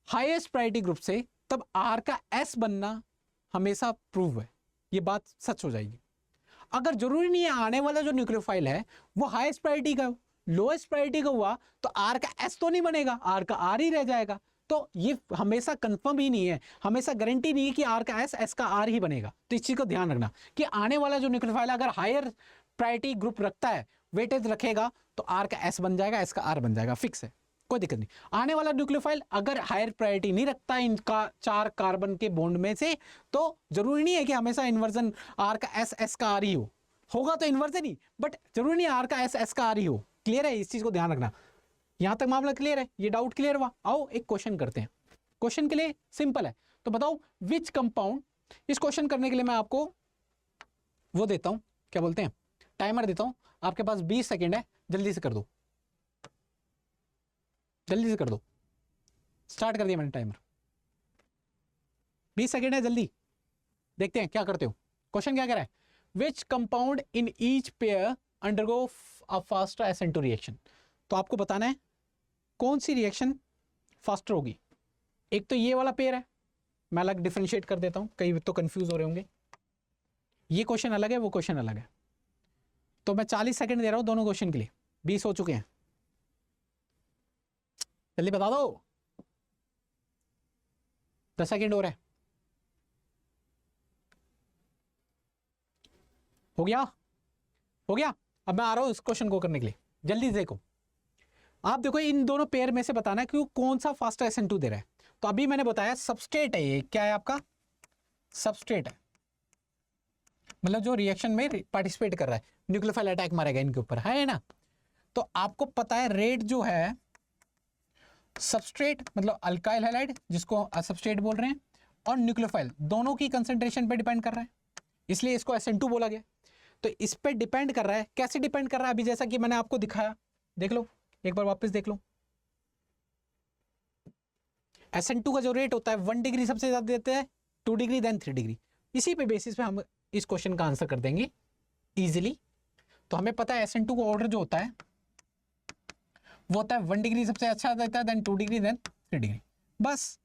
हाईएस्ट प्रायोरिटी ग्रुप से, तब R का S बनना हमेशा प्रूव है, ये बात सच हो जाएगी। अगर जरूरी नहीं है आने वाला जो न्यूक्लियोफाइल है वो हाईएस्ट प्रायोरिटी का हो, लोएस्ट प्रायोरिटी का हुआ तो R का S तो नहीं बनेगा, R का R ही रह जाएगा। तो ये हमेशा कंफर्म ही नहीं है, हमेशा गारंटी नहीं है कि R का S का R ही बनेगा। तो इस चीज को ध्यान रखना कि आने वाला जो न्यूक्लियोफाइल अगर हायर प्रायोरिटी ग्रुप रखता है, वेटेज रखेगा, तो R का S बन जाएगा, S का R बन जाएगा, फिक्स है, कोई दिक्कत नहीं। आने वाला न्यूक्लियोफाइल अगर हायर प्रायोरिटी नहीं रखता है इनका 4 कार्बन के बॉन्ड में से, तो जरूरी नहीं है कि हमेशा इन्वर्जन R का S का R ही हो, होगा तो इन्वर्जन ही, बट जरूरी नहीं R का S का R ही हो। क्लियर है, इस चीज को ध्यान रखना। यहां तक मामला क्लियर है, ये डाउट क्लियर हुआ। आओ एक क्वेश्चन करते हैं। क्वेश्चन के लिए सिंपल है, तो बताओ विच कंपाउंड। इस क्वेश्चन करने के लिए मैं आपको वो देता हूं, क्या बोलते हैं, टाइमर देता हूं। आपके पास 20 सेकेंड है, जल्दी से कर दो, जल्दी से कर दो। स्टार्ट कर दिया मैंने टाइमर, 20 सेकेंड है, जल्दी देखते हैं क्या करते हो। क्वेश्चन क्या कह रहा है, which compound in each pair undergo a faster SN2 reaction. तो आपको बताना है कौन सी रिएक्शन फास्टर होगी। एक तो ये वाला पेयर है, मैं अलग डिफरेंशिएट कर देता हूं, कई तो कंफ्यूज हो रहे होंगे। ये क्वेश्चन अलग है, वो क्वेश्चन अलग है। तो मैं 40 सेकंड दे रहा हूं दोनों क्वेश्चन के लिए, 20 हो चुके हैं, जल्दी बता दो। 10 सेकंड हो रहा है, हो गया, हो गया। अब मैं आ रहा हूं इस क्वेश्चन को करने के लिए, जल्दी देखो। आप देखो इन दोनों पेयर में से बताना है कि कौन सा फास्टर SN2 दे रहा है। तो अभी मैंने बताया सबस्ट्रेट है, ये क्या है आपका, सबस्ट्रेट है, मतलब जो रिएक्शन में पार्टिसिपेट कर रहा है, न्यूक्लियोफाइल अटैक मारेगा इनके ऊपर, है ना। तो आपको पता है रेट जो है सबस्ट्रेट मतलब अल्काइल हैलाइड जिसको सबस्ट्रेट बोल रहे हैं, और न्यूक्लियोफाइल दोनों की कंसंट्रेशन पे डिपेंड कर रहा है, इसलिए इसको SN2 बोला गया। तो इस पे डिपेंड कर रहा है, कैसे डिपेंड कर रहा है, अभी जैसा कि मैंने आपको दिखाया, देख लो एक बार वापस देख लो। SN2 का जो रेट होता है 1 डिग्री सबसे ज्यादा देते हैं, 2 डिग्री देन 3 डिग्री। इसी पे बेसिस पे हम इस क्वेश्चन का आंसर कर देंगे इजीली। तो हमें पता है SN2 का ऑर्डर जो होता है वो होता है 1 डिग्री सबसे अच्छा देता है, देन 2 डिग्री देन 3 डिग्री। बस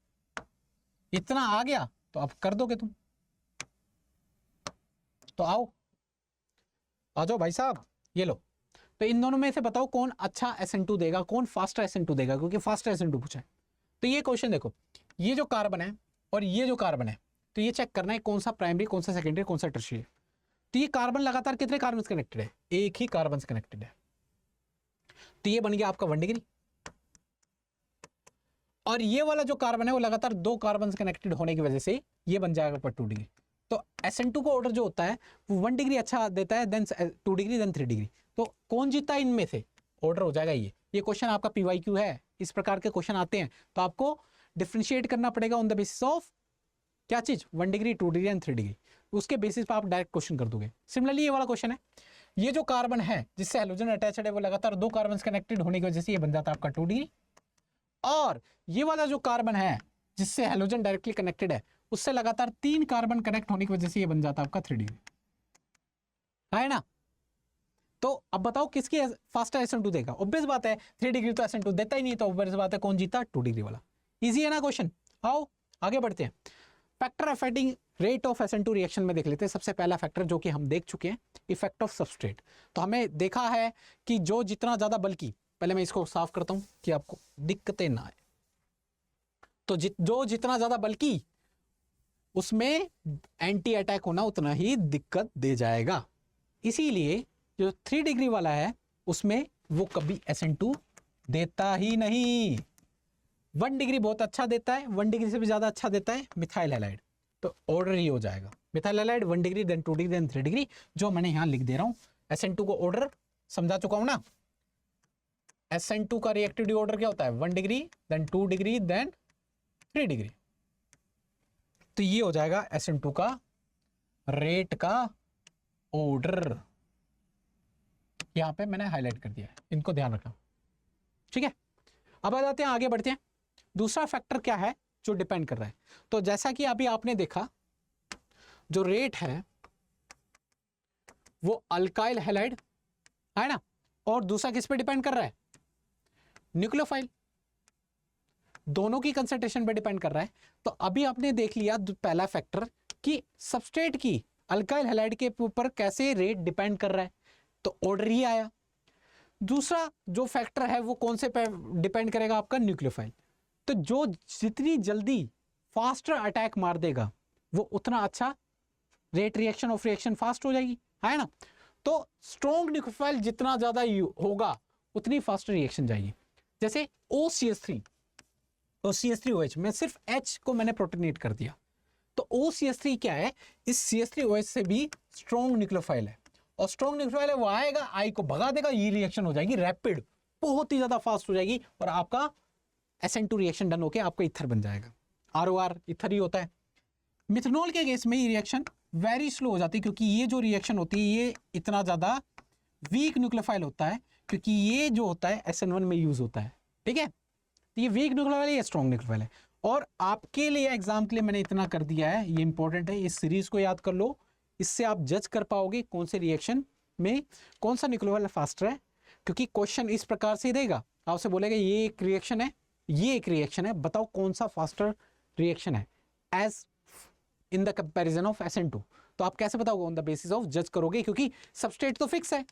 इतना आ गया तो आप कर दोगे तुम। तो आओ, आ जाओ भाई साहब, ये लो। तो इन दोनों में से बताओ कौन अच्छा SN2 देगा, कौन फास्टर SN2 देगा, क्योंकि फास्टर SN2 पूछा है। तो ये क्वेश्चन देखो, ये जो कार्बन है और ये जो कार्बन है, तो ये चेक करना है कौन सा प्राइमरी, कौन सा सेकेंडरी, कौन सा टर्शियरी। तो ये कार्बन लगातार कितने कार्बन से कनेक्टेड है, एक ही कार्बन से कनेक्टेड है। तो ये बन गया आपका 1 डिग्री। और ये वाला जो कार्बन है वो लगातार 2 कार्बन से कनेक्टेड होने की वजह से ये बन जाएगा पर 2 डिग्री। तो SN2 का ऑर्डर जो होता है वो 1 डिग्री अच्छा देता है, देन 2 डिग्री, देन 3 डिग्री। तो कौन जीता है इनमें से, ऑर्डर हो जाएगा ये क्वेश्चन आपका PYQ है। इस प्रकार के क्वेश्चन आते हैं तो आपको डिफरेंशिएट करना पड़ेगा ऑन द बेसिस ऑफ क्या चीज, 1 डिग्री, 2 डिग्री एंड 3 डिग्री। उसके बेसिस पर आप डायरेक्ट क्वेश्चन कर दोगे। सिमिलरली ये वाला क्वेश्चन है, ये जो कार्बन है जिससे हैलोजन अटैच्ड है वो लगातार 2 कार्बन कनेक्टेड होने की वजह से ये बन जाता है आपका 2 डिग्री। और ये वाला जो कार्बन है जिससे हैलोजन डायरेक्टली कनेक्टेड है उससे लगातार 3 कार्बन कनेक्ट होने की वजह से ये बन जाता है आपका 3 डिग्री, है ना। तो अब बताओ किसकी फास्टर SN2 देगा। ऑब्वियस बात है 3 डिग्री तो SN2 देता ही नहीं, तो ऑब्वियस बात है कौन जीता, 2 डिग्री वाला। इजी है ना क्वेश्चन। आओ आगे बढ़ते हैं। Factor affecting rate of SN2 reaction में देख लेते हैं। सबसे पहला फैक्टर जो कि हम देख चुके हैं, इफेक्ट ऑफ सबस्ट्रेट। तो हमें देखा है कि जो जितना ज्यादा बल्कि, पहले मैं इसको साफ करता हूं कि आपको दिक्कतें ना आए। तो जो जितना ज्यादा बल्कि उसमें एंटी अटैक होना उतना ही दिक्कत दे जाएगा। इसीलिए जो 3 डिग्री वाला है उसमें वो कभी SN2 देता ही नहीं। 1 डिग्री बहुत अच्छा देता है, 1 डिग्री से भी ज्यादा अच्छा देता है मिथाइल हैलाइड। तो ऑर्डर ही हो जाएगा methyl halide 1 degree, then 2 degree, then 3 degree, जो मैंने यहां लिख दे रहा हूं। SN2 को ऑर्डर समझा चुका हूं ना। SN2 का रिएक्टिविटी ऑर्डर क्या होता है, 1 degree, then 2 degree, then 3 degree. तो ये हो जाएगा SN2 का रेट का ऑर्डर। यहां पे मैंने हाईलाइट कर दिया है, इनको ध्यान रखना, ठीक है। अब आ जाते हैं, आगे बढ़ते हैं। दूसरा फैक्टर क्या है जो डिपेंड कर रहा है। तो जैसा कि अभी आपने देखा जो रेट है वो अल्काइल हैलाइड है ना, और दूसरा किस पे डिपेंड कर रहा है, न्यूक्लियोफाइल। दोनों की कंसंट्रेशन पे डिपेंड कर रहा है। तो अभी आपने देख लिया पहला फैक्टर कि सबस्ट्रेट की अल्काइल हैलाइड के ऊपर कैसे रेट डिपेंड कर रहा है, तो ऑर्डर ही आया। दूसरा जो फैक्टर है वो कौन से पे डिपेंड करेगा, आपका न्यूक्लियोफाइल। तो जो जितनी जल्दी फास्टर अटैक मार देगा वो उतना अच्छा rate reaction of reaction fast हो जाएगी, है ना। तो स्ट्रॉन्ग न्यूक्लियोफाइल जितना ज्यादा होगा उतनी फास्टर रिएक्शन जाएगी। जैसे OCH3 OCH3OH में सिर्फ H को मैंने प्रोटोनेट कर दिया। तो OCH3 क्या है, इस CH3OH से भी स्ट्रॉन्ग न्यूक्लियोफाइल है, और स्ट्रॉन्ग न्यूक्लियोफाइल है वो आएगा, आई को भगा देगा, ये रिएक्शन हो जाएगी रैपिड, बहुत ही ज्यादा फास्ट हो जाएगी, और आपका SN2 रिएक्शन डन होके आपका इथर बन जाएगा। ROR इथर ही होता है। मिथनॉल के केस में ये रिएक्शन वेरी स्लो हो जाती है, क्योंकि ये जो रिएक्शन होती है ये इतना ज्यादा वीक न्यूक्लियोफाइल होता है, क्योंकि ये जो होता है SN1 में यूज होता है, ठीक है। तो ये वीक न्यूक्लियोफाइल है, ये स्ट्रॉन्ग न्यूक्लियोफाइल है। और आपके लिए एग्जाम के लिए मैंने इतना कर दिया है, ये इंपॉर्टेंट है, इस सीरीज को याद कर लो। इससे आप जज कर पाओगे कौन से रिएक्शन में कौन सा न्यूक्लियोफाइल फास्टर है, क्योंकि क्वेश्चन इस प्रकार से देगा, आपसे बोलेगा ये एक रिएक्शन है, ये एक रिएक्शन है, बताओ कौन सा फास्टर रिएक्शन है as in the comparison of SN2। तो आप कैसे बताओगे, ऑन द बेसिस ऑफ जज करोगे, क्योंकि सबस्ट्रेट तो फिक्स है,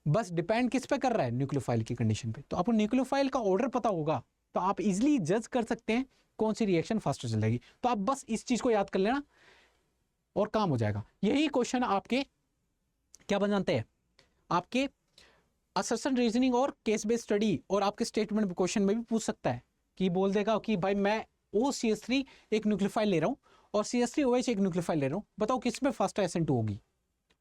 बस डिपेंड किस पे कर रहा है, न्यूक्लियोफाइल की कंडीशन पे। तो आपको न्यूक्लियोफाइल का ऑर्डर पता होगा तो आप इजिली जज कर सकते हैं कौन सी रिएक्शन फास्टर चलेगी। तो आप बस इस चीज को याद कर लेना और काम हो जाएगा। यही क्वेश्चन आपके क्या बन जाते हैं, आपके असर्शन रीजनिंग और केस बेस्ड स्टडी और आपके स्टेटमेंट क्वेश्चन में भी पूछ सकता है, कि बोल देगा कि भाई मैं OCH3 एक न्यूक्लियोफाइल ले रहा हूं और CH3OH एक न्यूक्लियोफाइल ले रहा हूं, बताओ किस में फास्टर SN2 होगी,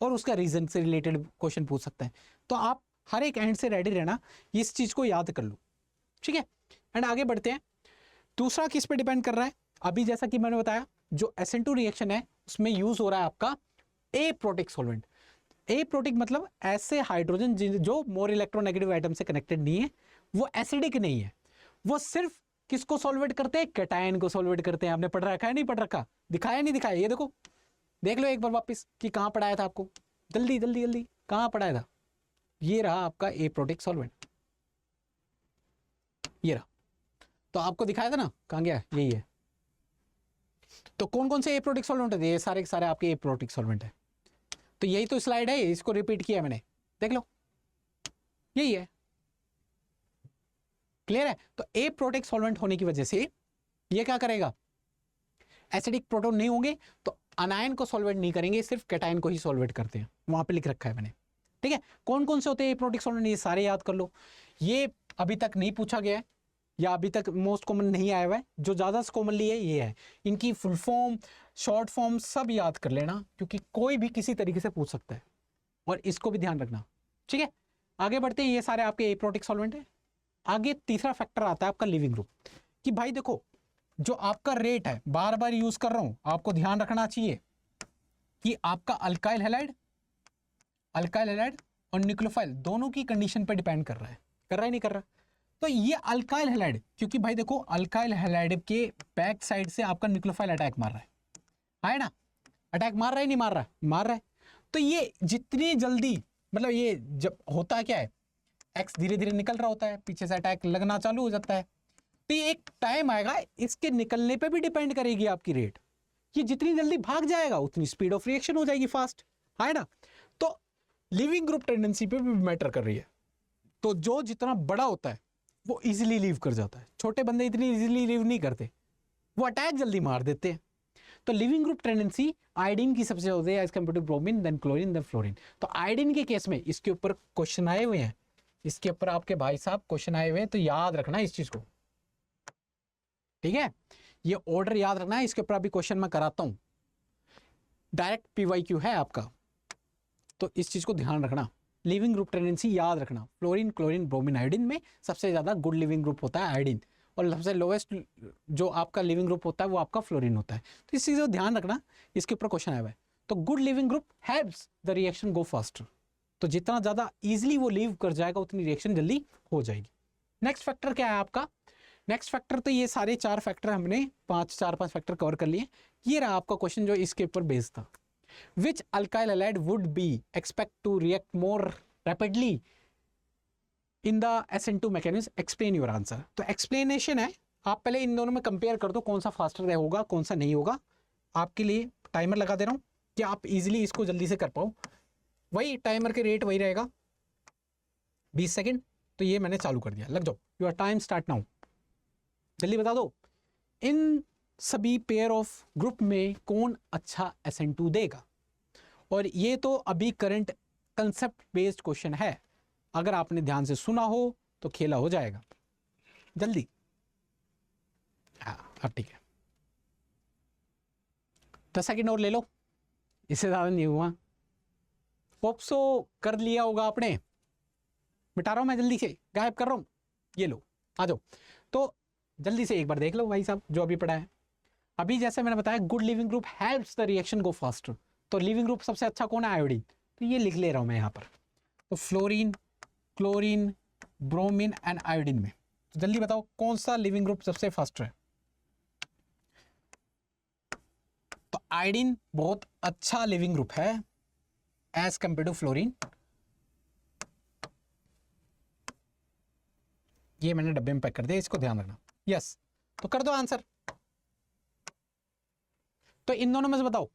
और उसका रीजन से रिलेटेड क्वेश्चन पूछ सकता है। तो आप हर एक एंड से रेडी रहना, इस चीज को याद कर लो, ठीक है। एंड आगे बढ़ते हैं। दूसरा किस पे डिपेंड कर रहा है, अभी जैसा कि मैंने बताया जो SN2 रिएक्शन है उसमें यूज हो रहा है आपका एप्रोटिक सॉल्वेंट। एप्रोटिक मतलब ऐसे हाइड्रोजन जो मोर इलेक्ट्रोनेगेटिव आइटम से कनेक्टेड नहीं है, वो एसिडिक नहीं है, वो सिर्फ किसको सॉल्वेट करते हैं, कैटायन को सॉल्वेट करते हैं। आपने पढ़ रखा है नहीं पढ़ रखा, दिखाया नहीं दिखाया, ये देखो देख लो एक बार वापस कि कहाँ पढ़ाया था आपको, जल्दी जल्दी जल्दी कहाँ पढ़ाया था। ये रहा आपका एप्रोटिक सॉल्वेंट, ये रहा, तो आपको दिखाया था ना, कहाँ गया, यही है। तो कौन कौन से एप्रोटिक सॉल्वेंट है, ये सारे के सारे आपके एप्रोटिक सॉल्वेंट है। तो यही तो स्लाइड है, इसको रिपीट किया मैंने, देख लो यही है, क्लियर है। तो एप्रोटिक सॉल्वेंट होने की वजह से ये क्या करेगा, एसिडिक प्रोटोन नहीं होंगे तो अनायन को सॉल्वेट नहीं करेंगे, सिर्फ कैटायन को ही सॉल्वेट करते हैं, वहां पे लिख रखा है मैंने, ठीक है। कौन कौन से होते हैं एप्रोटिक सॉल्वेंट, ये सारे याद कर लो। ये अभी तक नहीं पूछा गया है या अभी तक मोस्ट कॉमन नहीं आया हुआ है, जो ज्यादा कॉमनली है ये है। इनकी फुल फॉर्म शॉर्ट फॉर्म सब याद कर लेना, क्योंकि कोई भी किसी तरीके से पूछ सकता है, और इसको भी ध्यान रखना, ठीक है। आगे बढ़ते हैं, ये सारे आपके एप्रोटिक सॉल्वेंट है। आगे तीसरा फैक्टर आता है आपका लिविंग ग्रुप, कि भाई देखो जो आपका रेट है, बार बार यूज कर रहा हूं, आपको ध्यान रखना चाहिए कि आपका अल्काइल हैलाइड और न्यूक्लियोफाइल दोनों की कंडीशन पे डिपेंड कर रहा है नहीं कर रहा। तो ये अल्काइल हैलाइड, क्योंकि भाई देखो अल्काइल हैलाइड के बैक साइड से आपका न्यूक्लियोफाइल अटैक मार रहा है ना, अटैक मार रहा है नहीं मार रहा, मार रहा है। तो ये जितनी जल्दी, मतलब ये जब होता क्या है, एक्स धीरे धीरे निकल रहा होता है, पीछे से अटैक लगना चालू हो जाता है, तो ये एक टाइम आएगा, इसके निकलने पे भी डिपेंड करेगी आपकी रेट। ये जितनी जल्दी भाग जाएगा उतनी स्पीड ऑफ रिएक्शन हो जाएगी फास्ट, है ना। तो लिविंग ग्रुप टेंडेंसी पे भी मैटर कर रही है। तो जो जितना बड़ा होता है वो इजीली लीव कर जाता है, छोटे बंदे इतनी इजीली लीव नहीं करते, वो अटैक जल्दी मार देते हैं। तो लिविंग ग्रुप टेंडेंसी आयोडीन की सबसे ज्यादा है as compare to bromine, then chlorine, then fluorine. तो आयोडीन के केस में इसके ऊपर क्वेश्चन आए हुए हैं, इसके ऊपर आपके भाई साहब क्वेश्चन आए हुए हैं, तो याद रखना इस चीज को, ठीक है। ये ऑर्डर याद रखना है, इसके ऊपर अभी क्वेश्चन मैं कराता हूं, डायरेक्ट पीवाईक्यू है आपका, तो इस चीज को ध्यान रखना। लिविंग ग्रुप टेंडेंसी याद रखना, फ्लोरीन, क्लोरीन, ब्रोमीन, आयोडीन में सबसे ज्यादा गुड लिविंग ग्रुप होता है आयोडीन, और सबसे लोएस्ट जो आपका लिविंग ग्रुप होता है वो आपका फ्लोरीन होता है। तो इस चीज को ध्यान रखना, इसके ऊपर क्वेश्चन आया हुआ है। तो good leaving group helps the reaction go faster, तो जितना ज्यादा इजिली वो लीव कर जाएगा उतनी रिएक्शन जल्दी हो जाएगी। नेक्स्ट फैक्टर क्या है आपका, नेक्स्ट फैक्टर, तो ये सारे 4 फैक्टर हमने 4-5 फैक्टर कवर कर लिए। ये रहा आपका क्वेश्चन जो इसके ऊपर बेस्ड था, which alkyl halide would be expected to react more rapidly in the SN2 mechanism, explain your answer. तो एक्सप्लेनेशन है, आप पहले इन दोनों में कंपेयर कर दो कौन सा फास्टर होगा कौन सा नहीं होगा। आपके लिए टाइमर लगा दे रहा हूं कि आप इजीली इसको जल्दी से कर पाओ, वही टाइमर के रेट वही रहेगा 20 सेकंड। तो ये मैंने चालू कर दिया, लग जाओ, योर टाइम स्टार्ट नाउ, जल्दी बता दो इन सभी पेयर ऑफ ग्रुप में कौन अच्छा SN2 देगा। और ये तो अभी करंट कंसेप्ट बेस्ड क्वेश्चन है, अगर आपने ध्यान से सुना हो तो खेला हो जाएगा, जल्दी। हाँ अब ठीक है, 10 सेकंड और ले लो, इससे ज्यादा नहीं हुआ। पोप्सो कर लिया होगा आपने, मिटा रहा हूं मैं, जल्दी से गायब कर रहा हूं, ये लो आ जाओ। तो जल्दी से एक बार देख लो भाई साहब जो अभी पढ़ा है। अभी जैसे मैंने बताया good leaving group helps the reaction go faster, तो लिविंग ग्रुप सबसे अच्छा कौन है, आयोडीन, तो ये लिख ले रहा हूं मैं यहाँ पर। तो fluorine, chlorine, bromine and iodine में, तो जल्दी बताओ कौन सा लिविंग ग्रुप सबसे फास्ट है। तो आयोडीन बहुत अच्छा लिविंग ग्रुप है एज कंपेयर टू फ्लोरीन। ये मैंने डब्बे में पैक कर दिया, इसको ध्यान रखना। यस, तो कर दो आंसर। तो इन दोनों में से बताओ,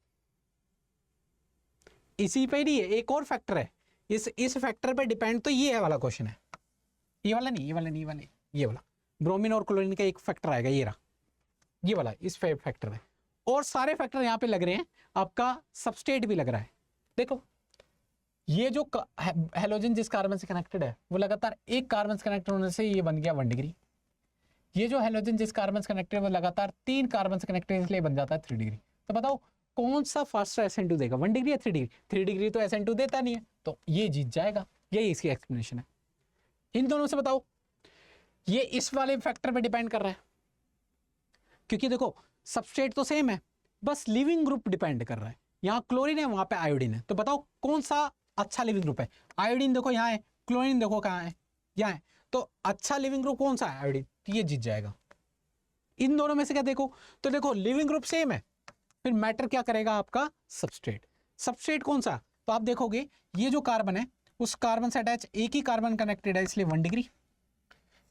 इसी पे नहीं है, एक और फैक्टर है, इस फैक्टर पे डिपेंड, तो ये वाला क्वेश्चन है, ये वाला नहीं, ये वाला नहीं, ये वाला, ये वाला ब्रोमीन और क्लोरीन का एक फैक्टर आएगा, ये रहा, ये वाला इस फैक्टर है। और सारे फैक्टर यहां पे लग रहे हैं, आपका सबस्टेट भी लग रहा है। देखो ये जो हेलोजन जिस कार्बन से कनेक्टेड है वो लगातार एक कार्बन से कनेक्टेड होने से ये बन गया 1 डिग्री। ये जो हेलोजन जिस कार्बन से कनेक्टेड है वो लगातार 3 कार्बन से कनेक्टेड, इसलिए बन जाता है 3 डिग्री। तो बताओ कौन सा फास्टर SN2 देगा, 1 डिग्री या 3 डिग्री? 3 डिग्री तो SN2 देता नहीं है, तो ये जीत जाएगा, यही इसकी एक्सप्लेनेशन है। इन दोनों से बताओ, ये इस वाले फैक्टर पे डिपेंड कर रहा है, क्योंकि देखो सबस्ट्रेट तो सेम है, बस लिविंग ग्रुप डिपेंड कर रहा है। यहाँ क्लोरीन है, वहां पे आयोडीन है, तो बताओ कौन सा अच्छा लिविंग ग्रुप है। आयोडीन देखो यहाँ है, क्लोरीन देखो कहाँ है, यहाँ है। तो अच्छा लिविंग ग्रुप कौन सा है? आयोडीन, तो ये जीत जाएगा। इन दोनों में से क्या देखो, तो देखो लिविंग ग्रुप सेम है, फिर मैटर क्या करेगा आपका? सबस्ट्रेट। सबस्ट्रेट कौन सा? तो आप देखोगे ये जो कार्बन है उस कार्बन से अटैच एक ही कार्बन कनेक्टेड है, इसलिए 1 डिग्री।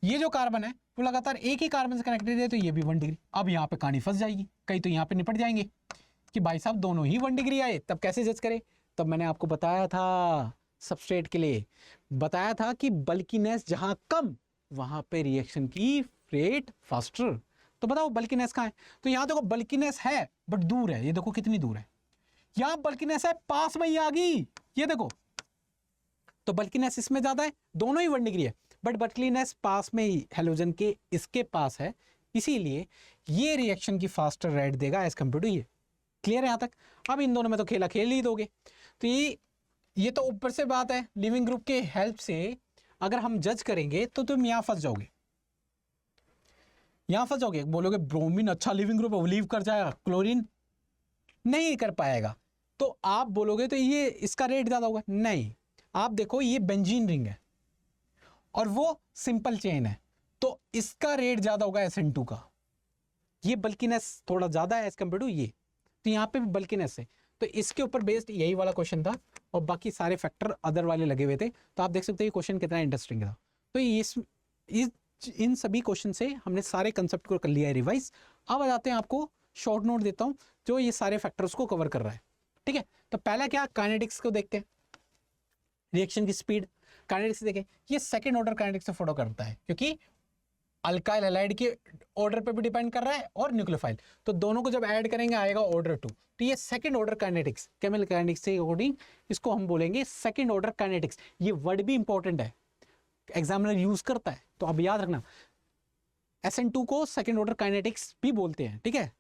ये जो कार्बन है वो लगातार एक ही कार्बन से कनेक्टेड है, तो ये भी 1 डिग्री। अब यहाँ पे कहानी फंस जाएगी, कहीं तो यहाँ पे निपट जाएंगे कि भाई साहब दोनों ही 1 डिग्री आए, तब कैसे जज करें? तब मैंने आपको बताया था सबस्ट्रेट के लिए, बताया था कि बल्कीनेस जहां कम वहां पे रिएक्शन की रेट फास्टर। तो बताओ बल्कीनेस कहाँ है? तो यहाँ देखो बल्कीनेस है बट दूर है, ये देखो कितनी दूर है। यहाँ बल्कीनेस है पास में ही आ गई, ये देखो। तो बल्कीनेस इसमें ज्यादा है, दोनों ही 1 डिग्री है, बट बल्कीनेस पास में ही हेलोजन के इसके पास है, इसीलिए ये रिएक्शन की फास्टर रेट देगा एज कंपेयर टू ये। क्लियर है यहाँ तक? अब इन दोनों में तो खेला खेल ही दोगे। तो ये तो ऊपर से बात है, लिविंग ग्रुप के हेल्प से अगर हम जज करेंगे तो तुम यहां फंस जाओगे, यहां फंस जाओगे। बोलोगे ब्रोमीन अच्छा लिविंग ग्रुप है, वो लीव कर जाएगा, क्लोरीन नहीं कर पाएगा। तो आप बोलोगे तो ये इसका रेट ज्यादा होगा, नहीं। आप देखो ये बेंजीन रिंग है और वो सिंपल चेन है, तो इसका रेट ज्यादा होगा SN2 का। ये बल्कीनेस थोड़ा ज्यादा है एज कंपेयर टू ये, तो यहाँ पे भी बल्कीनेस है। तो इसके ऊपर बेस्ड यही वाला क्वेश्चन था और बाकी सारे फैक्टर अदर वाले लगे हुए थे। तो आप देख सकते हैं ये क्वेश्चन कितना इंटरेस्टिंग था। तो इन सभी क्वेश्चन से हमने सारे कंसेप्ट को कर लिया है रिवाइज। अब आ जाते हैं, आपको शॉर्ट नोट देता हूं जो ये सारे फैक्टर्स को कवर कर रहा है। ठीक है, तो पहला क्या, काइनेटिक्स को देखते हैं, रिएक्शन की स्पीड। काइनेटिक्स देखें, ये सेकेंड ऑर्डर काइनेटिक्स से फॉलो करता है क्योंकि अल्काइल हैलाइड के ऑर्डर पे भी डिपेंड कर रहा है और न्यूक्लियोफाइल, तो दोनों को जब ऐड करेंगे आएगा ऑर्डर 2। तो ये second order kinetics, chemical kinetics के अकॉर्डिंग इसको हम बोलेंगे सेकंड ऑर्डर काइनेटिक्स। ये वर्ड भी इंपॉर्टेंट है, एग्जामिनर यूज करता है, तो अब याद रखना SN2 को सेकंड ऑर्डर काइनेटिक्स भी बोलते हैं। ठीक है,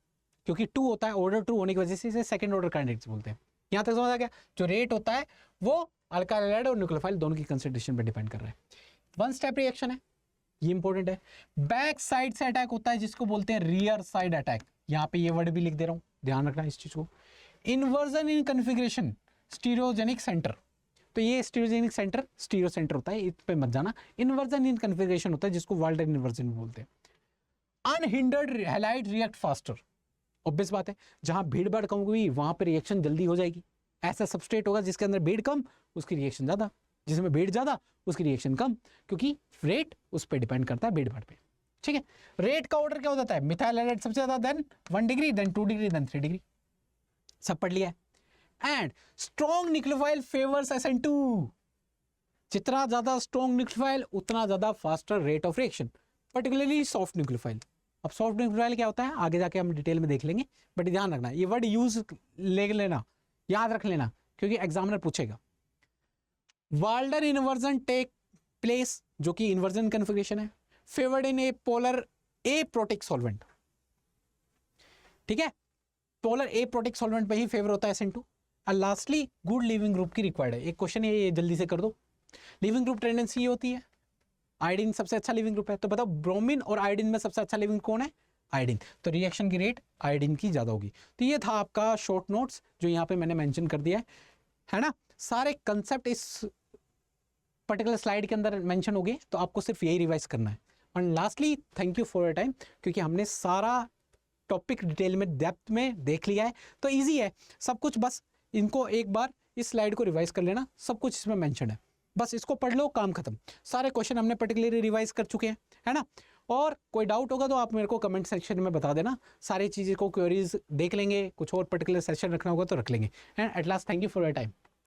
क्योंकि 2 होता है, ऑर्डर 2 होने की वजह से इसे सेकंड ऑर्डर काइनेटिक्स बोलते हैं। यहां तक समझ आ गया? जो रेट होता है वो अल्काइल हैलाइड और न्यूक्लियोफाइल दोनों की कंसंट्रेशन पर डिपेंड कर रहा है। 1 स्टेप रिएक्शन है, ये इंपॉर्टेंट है। बैक साइड से अटैक होता है जिसको बोलते हैं रियर साइड अटैक। यहाँ पे ये वर्ड भी लिख दे रहा हूँ, ध्यान रखना इस चीज को। इन्वर्जन इन कन्फिग्रेशन स्टीरियोजेनिक सेंटर, तो ये स्टीरियोजेनिक सेंटर स्टीरियो सेंटर होता है, इस पे मत जाना। इन्वर्जन इन कन्फिग्रेशन होता है जिसको वाल्टर इन्वर्जन बोलते हैं। Unhindered halide react faster, obvious बात है, जहां भीड़ भाड़ कम हुई वहां पे रिएक्शन जल्दी हो जाएगी। ऐसा सबस्ट्रेट होगा जिसके अंदर भीड़ कम, उसकी रिएक्शन ज्यादा, जिसमें भीड़ ज्यादा उसकी रिएक्शन कम, क्योंकि रेट उस पर डिपेंड करता है भीड़ भाड़ पे। ठीक है, रेट का ऑर्डर क्या हो जाता है? मिथाइल हैलाइड सबसे ज्यादा, then 1 degree, then 2 degree, then 3 degree, सब पढ़ लिया है। And strong nucleophile favours SN2, जितना ज्यादा स्ट्रॉन्ग न्यूक्लियोफाइल उतना ज्यादा faster rate of reaction, particularly soft nucleophile. अब सॉफ्ट न्यूक्लियोफाइल क्या होता है आगे जाके हम डिटेल में देख लेंगे, बट ध्यान रखना ये वर्ड यूज ले लेना, याद रख लेना, क्योंकि एग्जामिनर पूछेगा। वाल्डर इन्वर्जन टेक प्लेस, जो कि इन्वर्जन कन्फिग्रेशन है, फेवर्ड इन ए पोलर ए प्रोटिक सॉल्वेंट। ठीक है, पोलर ए प्रोटिक सॉल्वेंट पे ही फेवर होता है SN2। और लास्टली गुड लिविंग ग्रुप की रिक्वायर्ड है। एक क्वेश्चन है ये जल्दी से कर दो, लिविंग ग्रुप टेंडेंसी ये होती है, आयोडीन सबसे अच्छा लिविंग ग्रुप है, तो बताओ ब्रोमीन और आयोडीन में सबसे अच्छा लिविंग कौन है? आयोडीन। तो रिएक्शन की रेट आयोडीन की ज्यादा होगी। तो ये था आपका शॉर्ट नोट्स जो यहाँ पे मैंने मेंशन कर दिया है ना। सारे कंसेप्ट इस पर्टिकुलर स्लाइड के अंदर मेंशन हो गए, तो आपको सिर्फ यही रिवाइज करना है। And lastly thank you for your time, क्योंकि हमने सारा टॉपिक डिटेल में डेप्थ में देख लिया है, तो इजी है सब कुछ। बस इनको एक बार इस स्लाइड को रिवाइज कर लेना, सब कुछ इसमें मेंशन है, बस इसको पढ़ लो, काम खत्म। सारे क्वेश्चन हमने पर्टिकुलरली रिवाइज कर चुके हैं, है ना। और कोई डाउट होगा तो आप मेरे को कमेंट सेक्शन में बता देना, सारी चीज़ें को क्वेरीज देख लेंगे, कुछ और पर्टिकुलर सेशन रखना होगा तो रख लेंगे। And at last thank you for your time.